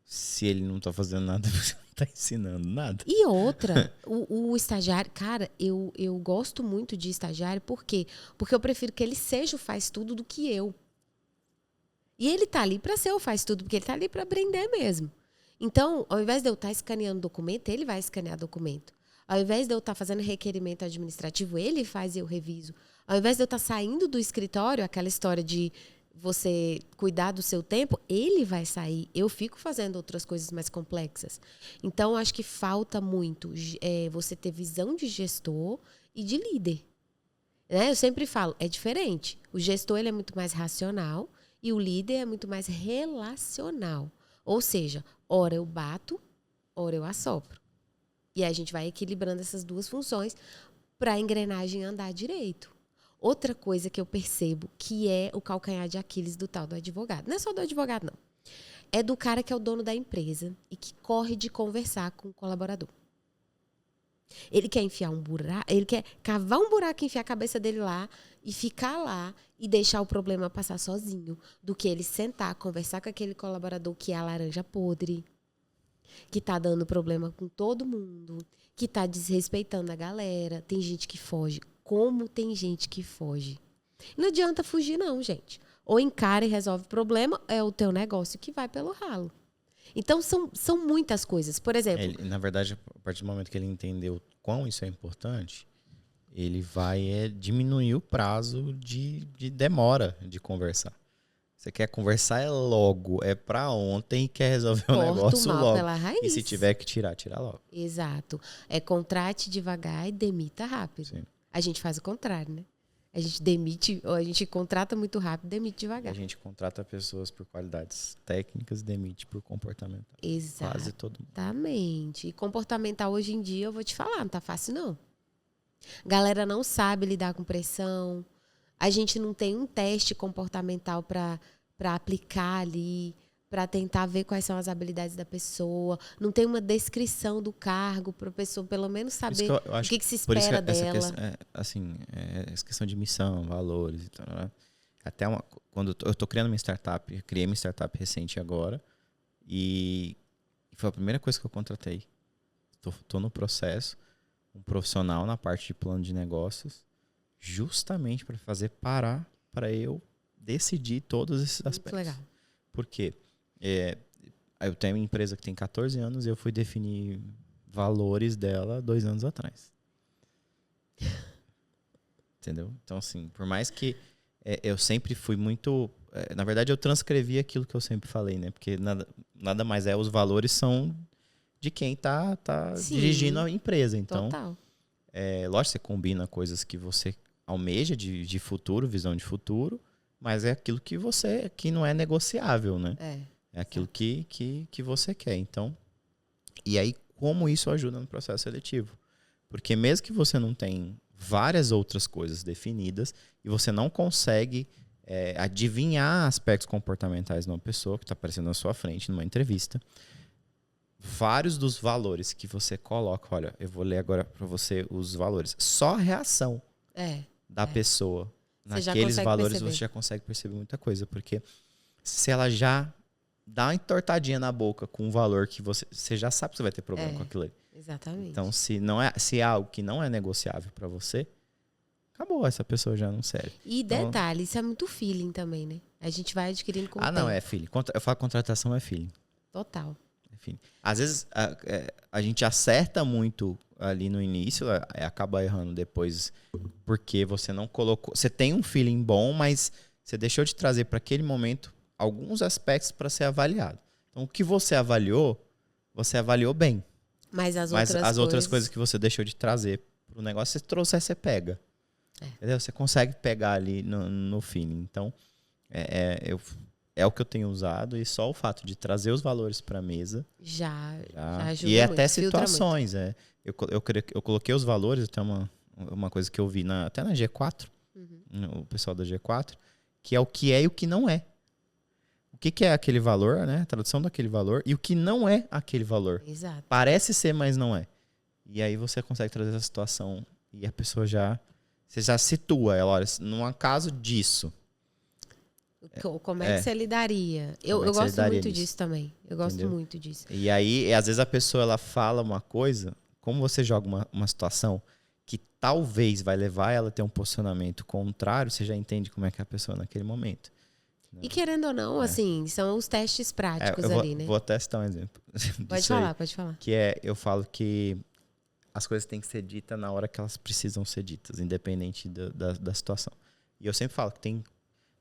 Se ele não está fazendo nada, você não está ensinando nada. E outra, o estagiário... Cara, eu gosto muito de estagiário, por quê? Porque eu prefiro que ele seja o faz-tudo do que eu. E ele tá ali para ser o faz-tudo, porque ele tá ali para aprender mesmo. Então, ao invés de eu estar escaneando documento, ele vai escanear documento. Ao invés de eu estar fazendo requerimento administrativo, ele faz e eu reviso. Ao invés de eu estar saindo do escritório, aquela história de você cuidar do seu tempo, ele vai sair. Eu fico fazendo outras coisas mais complexas. Então, acho que falta muito você ter visão de gestor e de líder. Né? Eu sempre falo, é diferente. O gestor ele é muito mais racional e o líder é muito mais relacional. Ou seja, ora eu bato, ora eu assopro. E aí a gente vai equilibrando essas duas funções para a engrenagem andar direito. Outra coisa que eu percebo que é o calcanhar de Aquiles do tal do advogado. Não é só do advogado, não. É do cara que é o dono da empresa e que corre de conversar com o colaborador. Ele quer enfiar um buraco, ele quer cavar um buraco, enfiar a cabeça dele lá e ficar lá e deixar o problema passar sozinho, do que ele sentar, conversar com aquele colaborador que é a laranja podre, que tá dando problema com todo mundo, que tá desrespeitando a galera. Tem gente que foge. Como tem gente que foge? Não adianta fugir não, gente. Ou encara e resolve o problema, é o teu negócio que vai pelo ralo. Então, são muitas coisas. Por exemplo... na verdade, a partir do momento que ele entendeu quão isso é importante, ele vai diminuir o prazo de demora de conversar. Você quer conversar logo, é pra ontem e quer resolver o negócio logo. Pela raiz. E se tiver que tirar, tira logo. Exato. Contrate devagar e demita rápido. Sim. A gente faz o contrário, né? A gente demite, ou a gente contrata muito rápido, demite devagar. A gente contrata pessoas por qualidades técnicas e demite por comportamental. Exato. Quase todo mundo. Exatamente. E comportamental hoje em dia, eu vou te falar, não tá fácil não. Galera não sabe lidar com pressão. A gente não tem um teste comportamental para aplicar ali, para tentar ver quais são as habilidades da pessoa. Não tem uma descrição do cargo para a pessoa pelo menos saber o que se espera dela. Essa questão de missão, valores e tal, né? Até quando eu estou criando minha startup, eu criei minha startup recente agora e foi a primeira coisa que eu contratei. Estou no processo, um profissional na parte de plano de negócios, justamente para fazer parar para eu decidir todos esses aspectos. Muito legal. Por quê? Eu tenho uma empresa que tem 14 anos e eu fui definir valores dela 2 anos atrás. Entendeu? Então, assim, por mais que eu sempre fui muito... na verdade, eu transcrevi aquilo que eu sempre falei, né? Porque nada mais os valores são de quem tá dirigindo a empresa. Então, total. Lógico, você combina coisas que você almeja de futuro, visão de futuro, mas é aquilo que não é negociável, né? É aquilo que você quer. Então, e aí, como isso ajuda no processo seletivo? Porque mesmo que você não tenha várias outras coisas definidas e você não consegue adivinhar aspectos comportamentais de uma pessoa que está aparecendo na sua frente numa entrevista. Vários dos valores que você coloca, olha, eu vou ler agora para você os valores. Só a reação da pessoa naqueles valores você já consegue perceber muita coisa, porque se ela já dá uma entortadinha na boca com um valor que você já sabe que você vai ter problema com aquilo ali. Exatamente. Então, se é algo que não é negociável para você, acabou, essa pessoa já não serve. E detalhe, isso é muito feeling também, né? A gente vai adquirindo com o tempo. Não, é feeling. Eu falo contratação é feeling. Total. Enfim, às vezes a gente acerta muito ali no início, acaba errando depois, porque você não colocou... Você tem um feeling bom, mas você deixou de trazer para aquele momento alguns aspectos para ser avaliado. Então, o que você avaliou bem. Mas as outras coisas que você deixou de trazer para o negócio, você trouxer, você pega. Entendeu? Você consegue pegar ali no feeling. Então, é o que eu tenho usado, e só o fato de trazer os valores para a mesa já ajuda e muito, até situações. Eu coloquei os valores, até uma coisa que eu vi até na G4, o pessoal da G4, que é o que é e o que não é. O que é aquele valor, né? A tradução daquele valor, e o que não é aquele valor. Exato. Parece ser, mas não é. E aí você consegue trazer essa situação e a pessoa você já situa ela, olha, num caso disso. Como é que você lidaria? Eu gosto muito disso também. Eu gosto muito disso. E aí, às vezes a pessoa ela fala uma coisa, como você joga uma situação que talvez vai levar ela a ter um posicionamento contrário, você já entende como é que é a pessoa naquele momento. E querendo ou não, assim, são os testes práticos ali, né? Vou até citar um exemplo. Pode falar. Que eu falo que as coisas têm que ser ditas na hora que elas precisam ser ditas, independente da situação. E eu sempre falo que tem,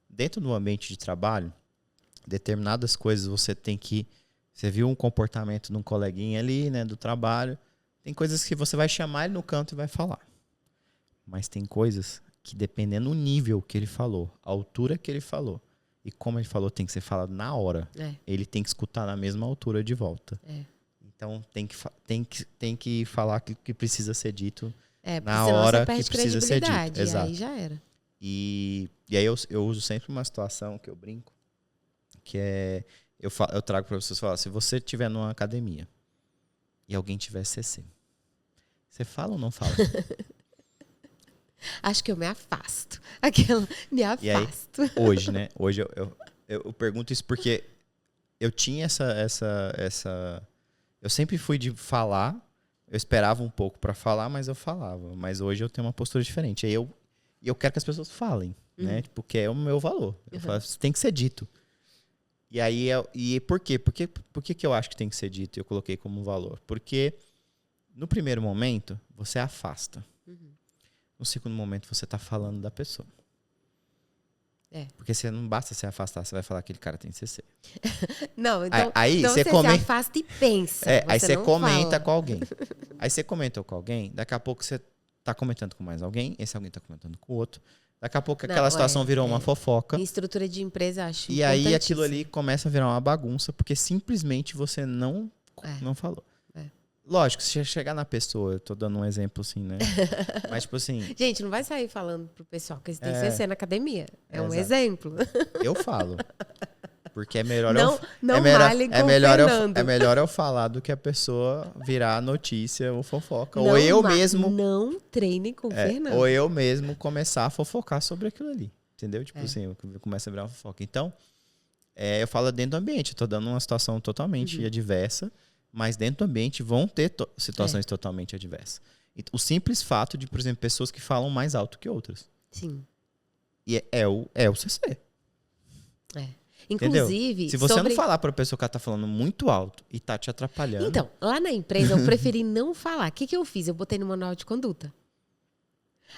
dentro do ambiente de trabalho, determinadas coisas você tem que... Você viu um comportamento de um coleguinha ali, né, do trabalho, tem coisas que você vai chamar ele no canto e vai falar. Mas tem coisas que, dependendo do nível que ele falou, a altura que ele falou, e como ele falou, tem que ser falado na hora. Ele tem que escutar na mesma altura de volta. Então, tem que falar aquilo que precisa ser dito na hora que precisa ser dito. Exato. Aí já era. E aí eu uso sempre uma situação que eu brinco, que é... Eu trago para vocês falar, se você estiver numa academia e alguém tiver CC, você fala ou não fala? Acho que eu me afasto. Me afasto. E aí, hoje, né? Hoje eu pergunto isso porque eu tinha essa... Eu sempre fui de falar, eu esperava um pouco para falar, mas eu falava. Mas hoje eu tenho uma postura diferente. Aí eu quero que as pessoas falem, né? Porque é o meu valor. Eu falo, tem que ser dito. E aí, por quê? Por que eu acho que tem que ser dito e eu coloquei como valor? Porque no primeiro momento, você afasta. No segundo momento, você está falando da pessoa. Porque não basta se afastar, você vai falar que aquele cara tem CC. Não, então, aí você se afasta e pensa. Aí você comenta com alguém. Aí você comentou com alguém, daqui a pouco você está comentando com mais alguém, esse alguém está comentando com o outro. Daqui a pouco aquela situação virou uma fofoca. Em estrutura de empresa, acho. E aí aquilo ali começa a virar uma bagunça, porque simplesmente você não falou. Lógico, se chegar na pessoa, eu tô dando um exemplo assim, né? Mas tipo assim... Gente, não vai sair falando pro pessoal que tem CC na academia. É um exato. Exemplo. Eu falo. Porque é melhor é melhor eu falar do que a pessoa virar notícia ou fofoca. Ou eu mesmo... Não treine com o Fernando. Ou eu mesmo começar a fofocar sobre aquilo ali. Entendeu? Tipo assim, eu começo a virar uma fofoca. Então, eu falo dentro do ambiente. Eu tô dando uma situação totalmente adversa. Mas dentro do ambiente vão ter situações totalmente adversas. E o simples fato de, por exemplo, pessoas que falam mais alto que outras. Sim. E é o CC. Inclusive... Entendeu? Se você não falar para a pessoa que ela tá falando muito alto e tá te atrapalhando... Então, lá na empresa eu preferi não falar. O que eu fiz? Eu botei no manual de conduta.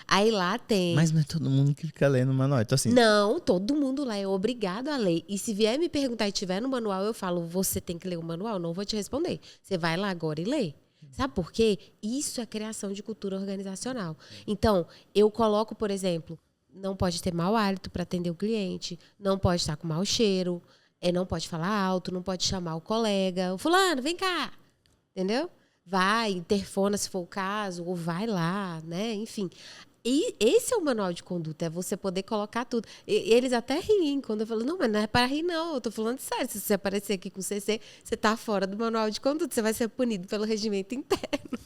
Aí lá tem... Mas não é todo mundo que fica lendo o manual. Então, assim... Não, todo mundo lá é obrigado a ler. E se vier me perguntar e tiver no manual, eu falo, você tem que ler o manual? Não vou te responder. Você vai lá agora e lê. Sabe por quê? Isso é criação de cultura organizacional. Então, eu coloco, por exemplo, não pode ter mau hálito para atender o cliente, não pode estar com mau cheiro, não pode falar alto, não pode chamar o colega. Fulano, vem cá. Entendeu? Vai, interfona se for o caso, ou vai lá, né? Enfim, E esse é o manual de conduta, é você poder colocar tudo. Eles até riem quando eu falo, não, mas não é para rir, não. Eu tô falando sério. Se você aparecer aqui com CC, você tá fora do manual de conduta. Você vai ser punido pelo regimento interno.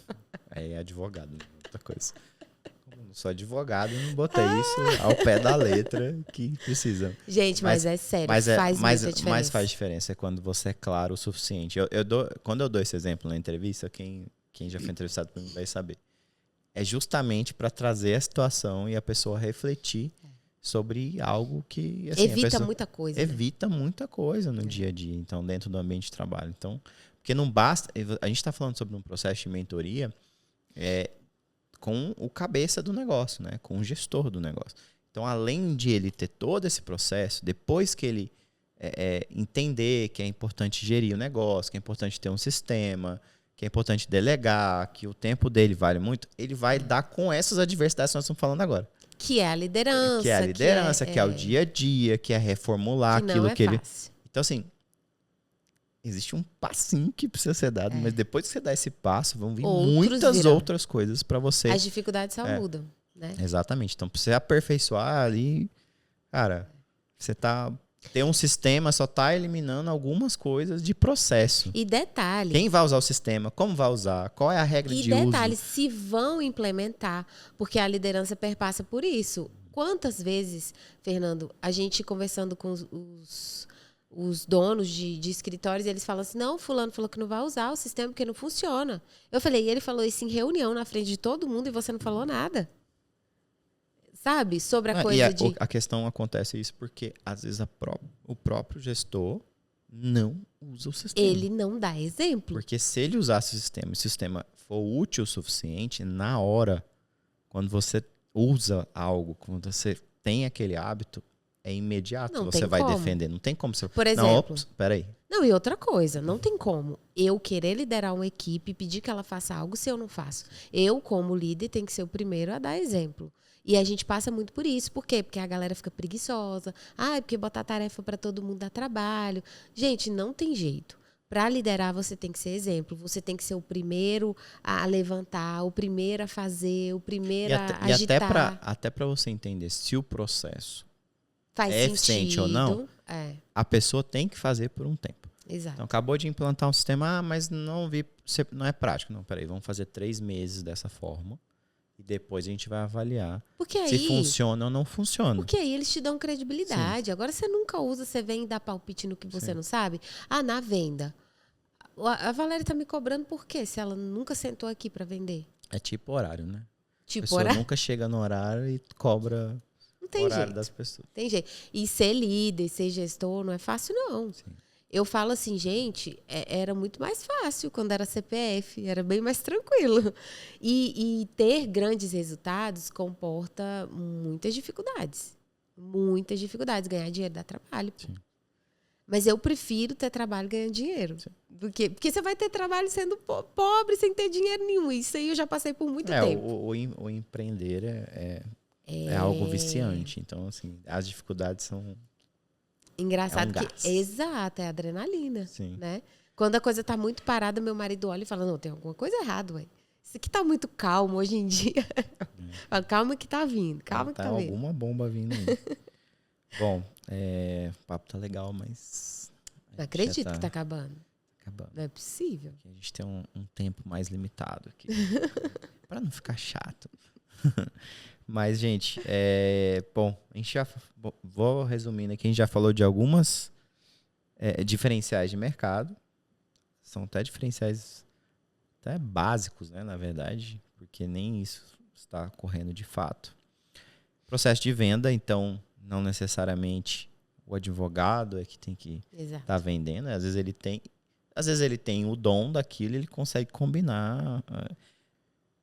Aí é advogado, né? Outra coisa. Como eu não sou advogado, eu não botei isso ao pé da letra que precisa. Gente, mas é sério, faz muita diferença. Mas faz diferença quando você é claro o suficiente. Quando eu dou esse exemplo na entrevista, quem já foi entrevistado por mim vai saber. É justamente para trazer a situação e a pessoa refletir sobre algo que... Assim, evita muita coisa. Evita muita coisa no dia a dia, então, dentro do ambiente de trabalho. Então, porque não basta... A gente está falando sobre um processo de mentoria com o cabeça do negócio, né? Com o gestor do negócio. Então, além de ele ter todo esse processo, depois que ele entender que é importante gerir o negócio, que é importante ter um sistema... que é importante delegar, que o tempo dele vale muito, ele vai dar com essas adversidades que nós estamos falando agora. Que é a liderança. Que é a liderança, que é o dia a dia, que é reformular que aquilo não é que fácil. ele... Então, assim, existe um passinho que precisa ser dado, mas depois que você dá esse passo, vão vir muitas outras coisas para você. As dificuldades só mudam, né? Exatamente. Então, para você aperfeiçoar ali, cara, você tem um sistema, só está eliminando algumas coisas de processo. E detalhe... Quem vai usar o sistema? Como vai usar? Qual é a regra de uso? E detalhe, se vão implementar, porque a liderança perpassa por isso. Quantas vezes, Fernando, a gente conversando com os donos de escritórios, eles falam assim, não, fulano falou que não vai usar o sistema porque não funciona. Eu falei, e ele falou isso em reunião na frente de todo mundo e você não falou nada. Sabe? Sobre a coisa de... A questão acontece isso porque, às vezes, o próprio gestor não usa o sistema. Ele não dá exemplo. Porque se ele usasse o sistema for útil o suficiente, na hora, quando você usa algo, quando você tem aquele hábito, é imediato. Não você tem vai como. defender. Não tem como você... Por exemplo... Não, ops, peraí. Não, e outra coisa, não tem como eu querer liderar uma equipe e pedir que ela faça algo se eu não faço. Eu, como líder, tenho que ser o primeiro a dar exemplo. E a gente passa muito por isso. Por quê? Porque a galera fica preguiçosa. Porque botar tarefa para todo mundo dá trabalho. Gente, não tem jeito. Para liderar, você tem que ser exemplo. Você tem que ser o primeiro a levantar, o primeiro a fazer, o primeiro a agitar. Até para você entender se o processo faz é eficiente ou não, a pessoa tem que fazer por um tempo. Exato. Então, acabou de implantar um sistema, mas não é prático. Não, peraí, vamos fazer 3 meses dessa forma. E depois a gente vai avaliar se funciona ou não funciona. Porque aí eles te dão credibilidade. Sim. Agora você nunca usa, você vem dar palpite no que você não sabe. Na venda. A Valéria tá me cobrando por quê? Se ela nunca sentou aqui para vender. É tipo horário, né? Tipo a pessoa horário? Nunca chega no horário e cobra o horário das pessoas. Tem jeito. E ser líder, ser gestor, não é fácil, não. Sim. Eu falo assim, gente, era muito mais fácil quando era CPF, era bem mais tranquilo. E ter grandes resultados comporta muitas dificuldades. Muitas dificuldades. Ganhar dinheiro dá trabalho. Mas eu prefiro ter trabalho ganhando dinheiro. Porque você vai ter trabalho sendo pobre, sem ter dinheiro nenhum. Isso aí eu já passei por muito tempo. O empreender é algo viciante. Então, assim, as dificuldades são... Engraçado exato, é adrenalina, Sim. Né? Quando a coisa tá muito parada, meu marido olha e fala, não, tem alguma coisa errada, ué. Isso aqui tá muito calmo hoje em dia. Fala, calma que tá vindo, calma que tá vindo. Alguma bomba vindo aí. Bom, o papo tá legal, mas... Não acredito que tá acabando. Acabando. Não é possível. A gente tem um tempo mais limitado aqui. Pra não ficar chato. Mas, gente, bom, a gente vou resumindo aqui, a gente já falou de algumas diferenciais de mercado. São até diferenciais até básicos, né, na verdade, porque nem isso está ocorrendo de fato. Processo de venda, então, não necessariamente o advogado é que tem que estar vendendo. Às vezes ele tem o dom daquilo, ele consegue combinar.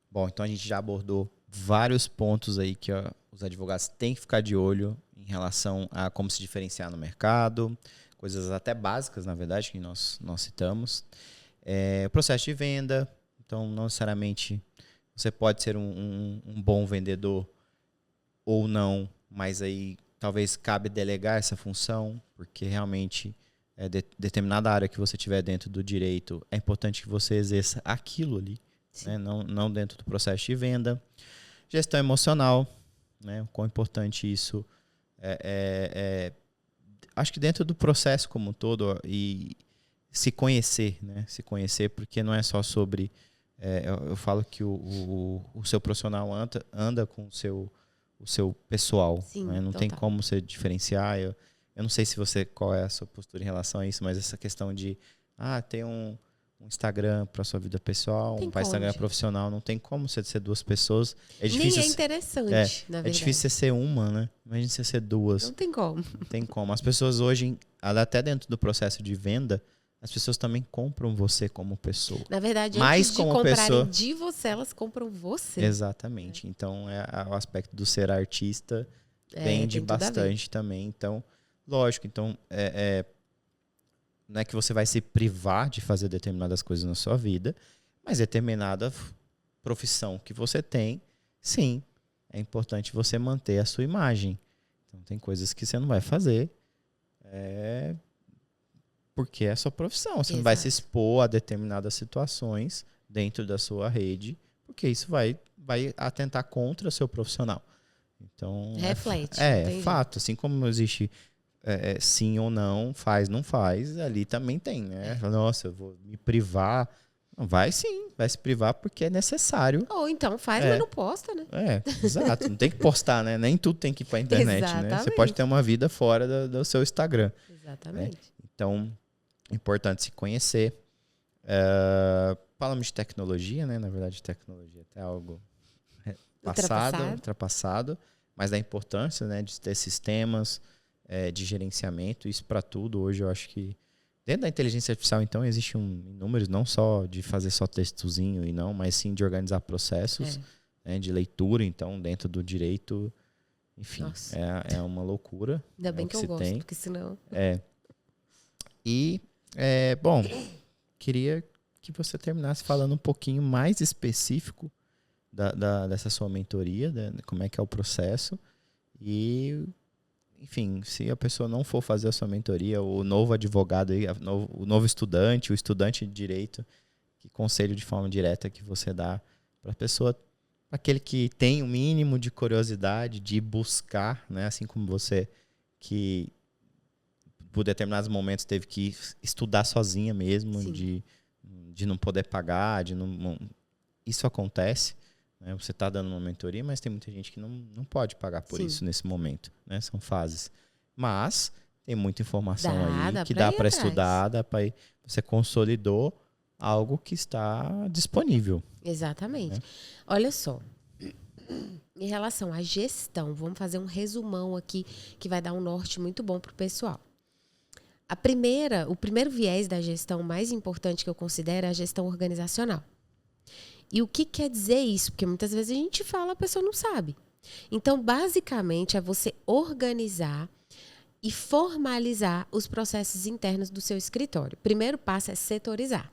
Bom, então a gente já abordou vários pontos aí que os advogados têm que ficar de olho em relação a como se diferenciar no mercado, coisas até básicas, na verdade, que nós citamos. Processo de venda, então não necessariamente você pode ser um bom vendedor ou não, mas aí talvez cabe delegar essa função, porque realmente determinada área que você tiver dentro do direito, é importante que você exerça aquilo ali, né? Não dentro do processo de venda. Gestão emocional, né? O quão importante isso acho que dentro do processo como um todo e se conhecer, né? Se conhecer, porque não é só sobre... eu falo que o seu profissional anda com o seu pessoal. Sim, né? Não tem como você diferenciar. Eu não sei qual é a sua postura em relação a isso, mas essa questão de ter um Instagram para sua vida pessoal, um Instagram profissional, não tem como você ser duas pessoas. É difícil. Nem é interessante, na verdade. É difícil você ser uma, né? Imagina você ser duas. Não tem como. Não tem como. As pessoas hoje, até dentro do processo de venda, as pessoas também compram você como pessoa. Na verdade, mais antes de comprarem de você, elas compram você. Exatamente. Então, o aspecto do ser artista vende bastante também. Então, lógico. Então, não é que você vai se privar de fazer determinadas coisas na sua vida, mas determinada profissão que você tem, sim, é importante você manter a sua imagem. Então, tem coisas que você não vai fazer porque é a sua profissão. Você não vai se expor a determinadas situações dentro da sua rede, porque isso vai atentar contra o seu profissional. Então, reflete. É fato. Assim como existe sim ou não, faz, não faz, ali também tem, né? Nossa, eu vou me privar. Não, vai sim, vai se privar porque é necessário. Ou então faz, mas não posta, né? Exato. Não tem que postar, né? Nem tudo tem que ir pra internet, né? Você pode ter uma vida fora do seu Instagram. Exatamente. Então, é importante se conhecer. Falamos de tecnologia, né? Na verdade, tecnologia é até algo ultrapassado, mas da importância, né, de ter sistemas de gerenciamento, isso para tudo. Hoje eu acho que dentro da inteligência artificial, então, existe números não só de fazer só textozinho mas sim de organizar processos, né, de leitura, então, dentro do direito, enfim, é uma loucura. Ainda bem que eu gosto, porque senão... E, bom, queria que você terminasse falando um pouquinho mais específico dessa sua mentoria, né, como é que é o processo e... Enfim, se a pessoa não for fazer a sua mentoria, o novo advogado, o novo estudante, o estudante de direito, que conselho de forma direta que você dá para a pessoa, para aquele que tem o mínimo de curiosidade de buscar, né? Assim como você, que por determinados momentos teve que estudar sozinha mesmo, de não poder pagar, isso acontece. Você está dando uma mentoria, mas tem muita gente que não pode pagar por isso nesse momento. Né? São fases. Mas tem muita informação aí que dá para estudar, você consolidou algo que está disponível. Exatamente. Olha só, em relação à gestão, vamos fazer um resumão aqui que vai dar um norte muito bom para o pessoal. O primeiro viés da gestão mais importante que eu considero é a gestão organizacional. E o que quer dizer isso? Porque muitas vezes a gente fala, a pessoa não sabe. Então, basicamente, é você organizar e formalizar os processos internos do seu escritório. O primeiro passo é setorizar.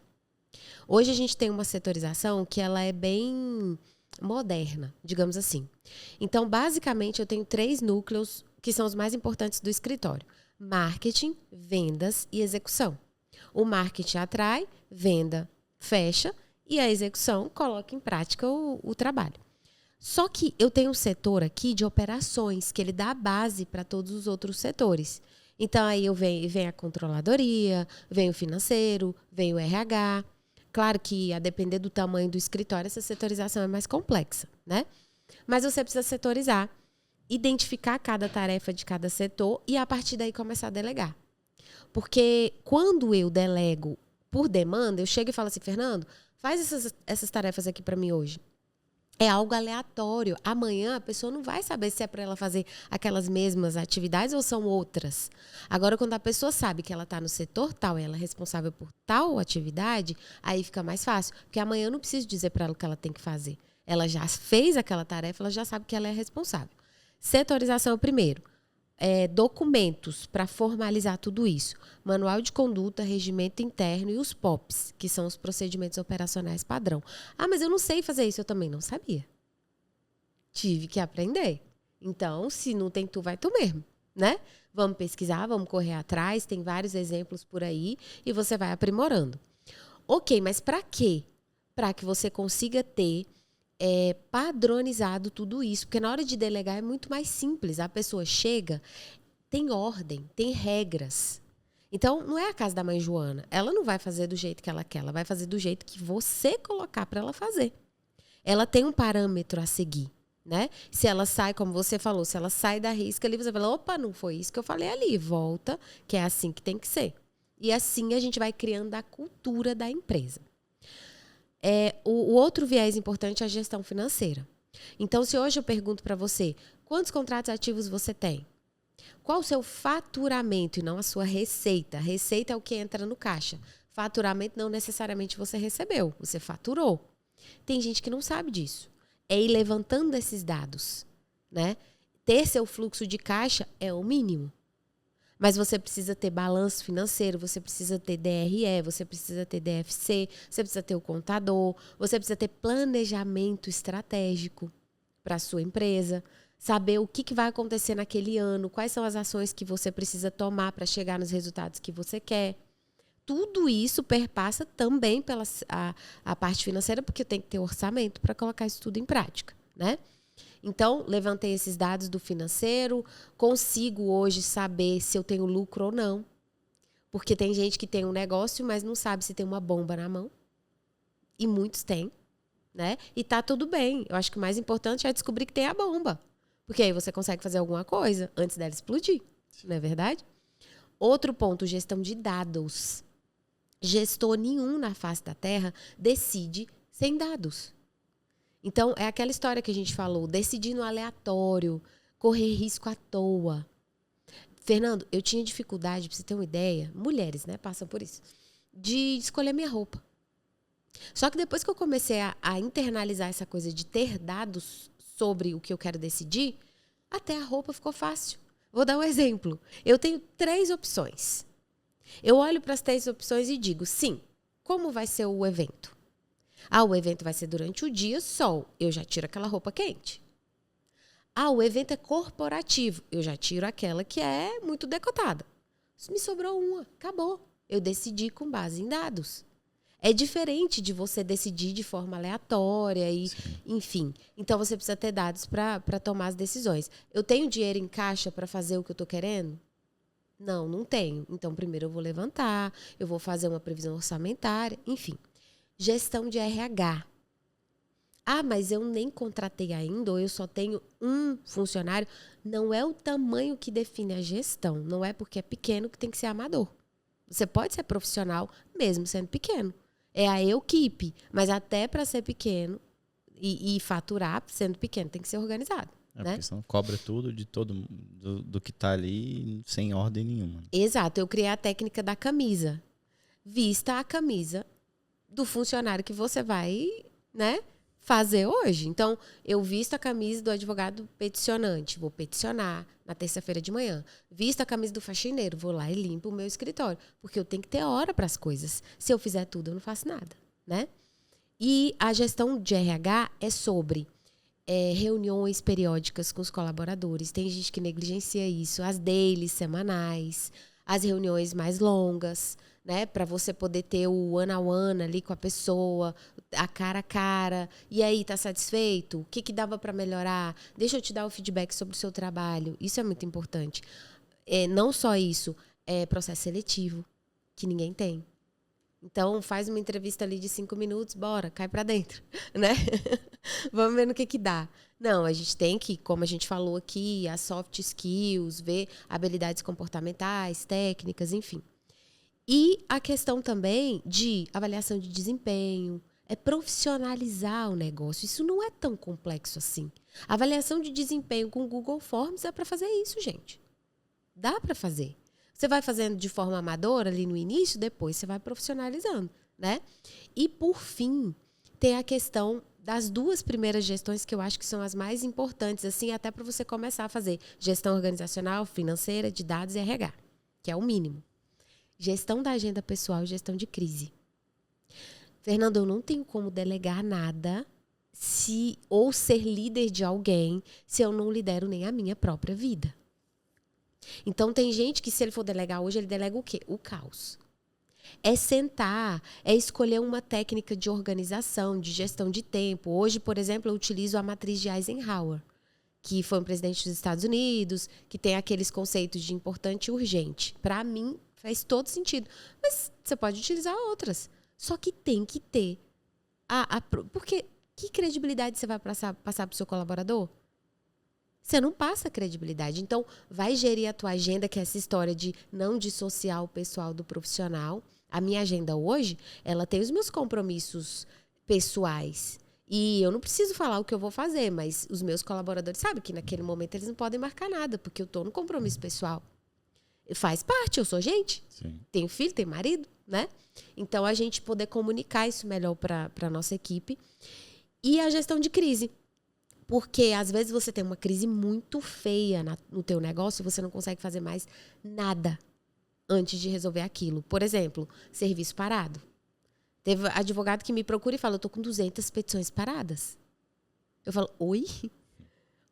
Hoje a gente tem uma setorização que ela é bem moderna, digamos assim. Então, basicamente, eu tenho 3 núcleos que são os mais importantes do escritório: marketing, vendas e execução. O marketing atrai, venda fecha, e a execução coloca em prática o trabalho. Só que eu tenho um setor aqui de operações, que ele dá a base para todos os outros setores. Então, aí vem a controladoria, vem o financeiro, vem o RH. Claro que, a depender do tamanho do escritório, essa setorização é mais complexa, né? Mas você precisa setorizar, identificar cada tarefa de cada setor e, a partir daí, começar a delegar. Porque quando eu delego por demanda, eu chego e falo assim: Fernando, faz essas tarefas aqui para mim hoje. É algo aleatório. Amanhã a pessoa não vai saber se é para ela fazer aquelas mesmas atividades ou são outras. Agora, quando a pessoa sabe que ela está no setor tal e ela é responsável por tal atividade, aí fica mais fácil. Porque amanhã eu não preciso dizer para ela o que ela tem que fazer. Ela já fez aquela tarefa, ela já sabe que ela é responsável. Setorização é o primeiro. Documentos para formalizar tudo isso. Manual de conduta, regimento interno e os POPs, que são os procedimentos operacionais padrão. Ah, mas eu não sei fazer isso. Eu também não sabia. Tive que aprender. Então, se não tem tu, vai tu mesmo, né? Vamos pesquisar, vamos correr atrás. Tem vários exemplos por aí e você vai aprimorando. Ok, mas para quê? Para que você consiga ter padronizado tudo isso. Porque na hora de delegar é muito mais simples. A pessoa chega, tem ordem, tem regras. Então, não é a casa da mãe Joana. Ela não vai fazer do jeito que ela quer. Ela vai fazer do jeito que você colocar para ela fazer. Ela tem um parâmetro a seguir, né? Se ela sai, como você falou, se ela sai da risca ali, você fala, opa, não foi isso que eu falei ali. Volta, que é assim que tem que ser. E assim a gente vai criando a cultura da empresa. O outro viés importante é a gestão financeira. Então, se hoje eu pergunto para você, quantos contratos ativos você tem? Qual o seu faturamento e não a sua receita? Receita é o que entra no caixa. Faturamento não necessariamente você recebeu, você faturou. Tem gente que não sabe disso. É ir levantando esses dados, né? Ter seu fluxo de caixa é o mínimo. Mas você precisa ter balanço financeiro, você precisa ter DRE, você precisa ter DFC, você precisa ter o contador, você precisa ter planejamento estratégico para a sua empresa. Saber o que vai acontecer naquele ano, quais são as ações que você precisa tomar para chegar nos resultados que você quer. Tudo isso perpassa também pela a parte financeira, porque eu tenho que ter orçamento para colocar isso tudo em prática, né? Então, levantei esses dados do financeiro, consigo hoje saber se eu tenho lucro ou não. Porque tem gente que tem um negócio, mas não sabe se tem uma bomba na mão. E muitos têm, né? E tá tudo bem. Eu acho que o mais importante é descobrir que tem a bomba. Porque aí você consegue fazer alguma coisa antes dela explodir, não é verdade? Outro ponto, gestão de dados. Gestor nenhum na face da Terra decide sem dados. Então, é aquela história que a gente falou, decidir no aleatório, correr risco à toa. Fernando, eu tinha dificuldade, pra você ter uma ideia, mulheres, né, passam por isso, de escolher minha roupa. Só que depois que eu comecei a internalizar essa coisa de ter dados sobre o que eu quero decidir, até a roupa ficou fácil. Vou dar um exemplo. Eu tenho 3 opções. Eu olho para as 3 opções e digo, sim, como vai ser o evento? O evento vai ser durante o dia, sol. Eu já tiro aquela roupa quente. O evento é corporativo. Eu já tiro aquela que é muito decotada. Me sobrou uma, acabou. Eu decidi com base em dados. É diferente de você decidir de forma aleatória e, enfim. Então, você precisa ter dados para tomar as decisões. Eu tenho dinheiro em caixa para fazer o que eu estou querendo? Não, não tenho. Então, primeiro eu vou levantar, eu vou fazer uma previsão orçamentária, enfim. Gestão de RH. Mas eu nem contratei ainda, ou eu só tenho um funcionário. Não é o tamanho que define a gestão. Não é porque é pequeno que tem que ser amador. Você pode ser profissional mesmo sendo pequeno. É a equipe, mas até para ser pequeno e faturar sendo pequeno tem que ser organizado. Né? Porque senão cobra tudo de todo do que está ali sem ordem nenhuma. Exato, eu criei a técnica da camisa. Vista a camisa do funcionário que você vai, né, fazer hoje. Então, eu visto a camisa do advogado peticionante, vou peticionar na terça-feira de manhã. Visto a camisa do faxineiro, vou lá e limpo o meu escritório. Porque eu tenho que ter hora para as coisas. Se eu fizer tudo, eu não faço nada, né? E a gestão de RH é sobre reuniões periódicas com os colaboradores. Tem gente que negligencia isso. As dailies semanais, as reuniões mais longas, né, para você poder ter o one-on-one ali com a pessoa, a cara. E aí, tá satisfeito? O que dava para melhorar? Deixa eu te dar o feedback sobre o seu trabalho. Isso é muito importante. Não só isso, processo seletivo, que ninguém tem. Então, faz uma entrevista ali de 5 minutos, bora, cai para dentro, né? Vamos ver no que dá. Não, a gente tem que, como a gente falou aqui, as soft skills, ver habilidades comportamentais, técnicas, enfim. E a questão também de avaliação de desempenho, profissionalizar o negócio. Isso não é tão complexo assim. Avaliação de desempenho com Google Forms é para fazer isso, gente. Dá para fazer. Você vai fazendo de forma amadora ali no início, depois você vai profissionalizando, né? E, por fim, tem a questão das 2 primeiras gestões que eu acho que são as mais importantes, assim, até para você começar a fazer gestão organizacional, financeira, de dados e RH, que é o mínimo. Gestão da agenda pessoal e gestão de crise. Fernando, eu não tenho como delegar nada ou ser líder de alguém se eu não lidero nem a minha própria vida. Então, tem gente que, se ele for delegar hoje, ele delega o quê? O caos. É sentar, é escolher uma técnica de organização, de gestão de tempo. Hoje, por exemplo, eu utilizo a matriz de Eisenhower, que foi um presidente dos Estados Unidos, que tem aqueles conceitos de importante e urgente. Para mim, faz todo sentido. Mas você pode utilizar outras. Só que tem que ter. Porque que credibilidade você vai passar para o seu colaborador? Você não passa credibilidade. Então, vai gerir a tua agenda, que é essa história de não dissociar o pessoal do profissional. A minha agenda hoje, ela tem os meus compromissos pessoais. E eu não preciso falar o que eu vou fazer, mas os meus colaboradores sabem que naquele momento eles não podem marcar nada, porque eu estou no compromisso pessoal. Faz parte, eu sou gente. Sim. Tenho filho, tenho marido, né? Então, a gente poder comunicar isso melhor para a nossa equipe. E a gestão de crise. Porque, às vezes, você tem uma crise muito feia no teu negócio e você não consegue fazer mais nada antes de resolver aquilo. Por exemplo, serviço parado. Teve advogado que me procura e fala, eu tô com 200 petições paradas. Eu falo, oi?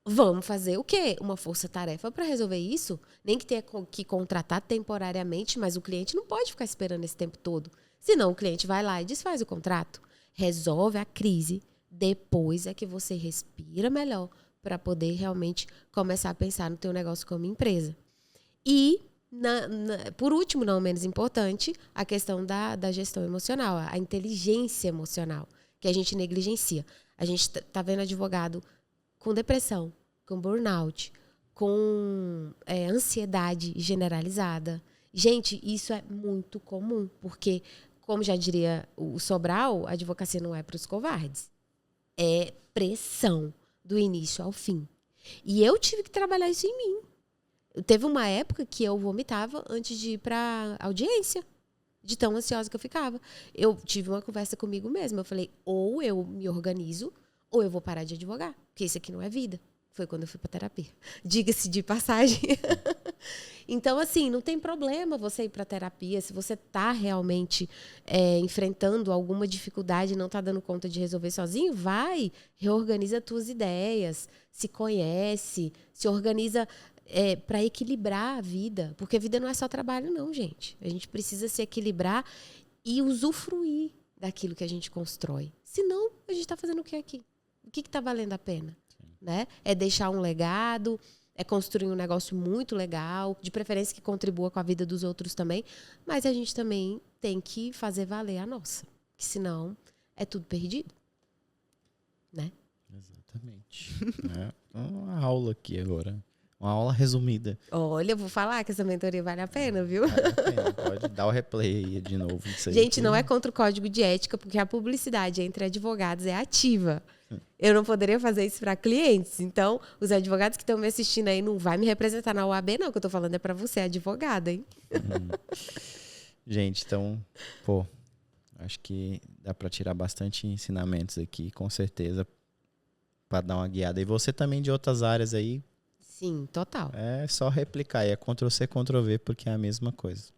Vamos fazer o quê? Uma força-tarefa para resolver isso? Nem que tenha que contratar temporariamente, mas o cliente não pode ficar esperando esse tempo todo. Senão o cliente vai lá e desfaz o contrato. Resolve a crise. Depois é que você respira melhor para poder realmente começar a pensar no teu negócio como empresa. E, por último, não menos importante, a questão da gestão emocional, a inteligência emocional, que a gente negligencia. A gente está vendo advogado com depressão, com burnout, com ansiedade generalizada. Gente, isso é muito comum, porque, como já diria o Sobral, a advocacia não é para os covardes. É pressão do início ao fim. E eu tive que trabalhar isso em mim. Teve uma época que eu vomitava antes de ir para audiência, de tão ansiosa que eu ficava. Eu tive uma conversa comigo mesma. Eu falei, ou eu me organizo, ou eu vou parar de advogar, porque isso aqui não é vida. Foi quando eu fui para terapia. Diga-se de passagem. Então, assim, não tem problema você ir para terapia. Se você está realmente enfrentando alguma dificuldade e não está dando conta de resolver sozinho, vai, reorganiza as tuas ideias, se conhece, se organiza para equilibrar a vida. Porque a vida não é só trabalho, não, gente. A gente precisa se equilibrar e usufruir daquilo que a gente constrói. Senão, a gente está fazendo o que aqui? O que está valendo a pena? Né? É deixar um legado, é construir um negócio muito legal, de preferência que contribua com a vida dos outros também, mas a gente também tem que fazer valer a nossa, que senão é tudo perdido, né? Exatamente. Uma aula aqui agora, uma aula resumida. Olha, eu vou falar que essa mentoria vale a pena, viu? Vale a pena. Pode dar o replay aí de novo. Gente, não é contra o código de ética, porque a publicidade entre advogados é ativa. Eu não poderia fazer isso para clientes. Então, os advogados que estão me assistindo aí não vai me representar na OAB, não. O que eu tô falando é para você, advogada, hein? Gente, então, acho que dá para tirar bastante ensinamentos aqui, com certeza, para dar uma guiada. E você também de outras áreas aí. Sim, total. É só replicar. É Ctrl+C, Ctrl+V, porque é a mesma coisa.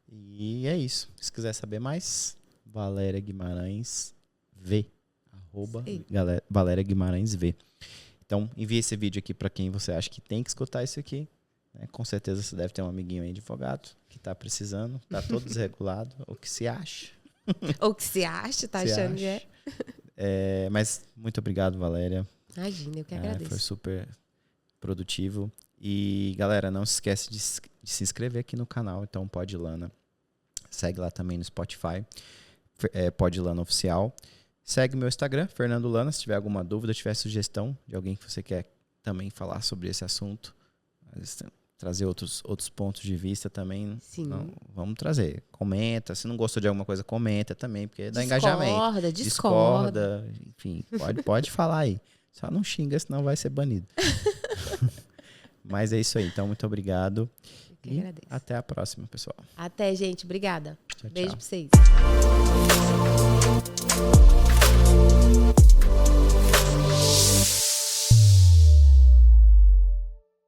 E é isso. Se quiser saber mais, Valéria Guimarães V. Valéria Guimarães V. Então, envie esse vídeo aqui para quem você acha que tem que escutar isso aqui. Né? Com certeza você deve ter um amiguinho aí advogado que está precisando, está todo desregulado, ou que se acha. Ou que se acha, tá achando que é. Mas muito obrigado, Valéria. Imagina, eu que agradeço. Foi super produtivo. E, galera, não se esquece de se inscrever aqui no canal. Então, Pod Lana. Segue lá também no Spotify. Pod Lana Oficial. Segue meu Instagram, Fernando Lana. Se tiver alguma dúvida, tiver sugestão de alguém que você quer também falar sobre esse assunto, trazer outros pontos de vista também. Sim. Não, vamos trazer. Comenta. Se não gostou de alguma coisa, comenta também, porque dá engajamento. Discorda. Enfim, pode falar aí. Só não xinga, senão vai ser banido. Mas é isso aí. Então, muito obrigado. Eu que agradeço. Até a próxima, pessoal. Até, gente. Obrigada. Tchau, Beijo tchau. pra vocês.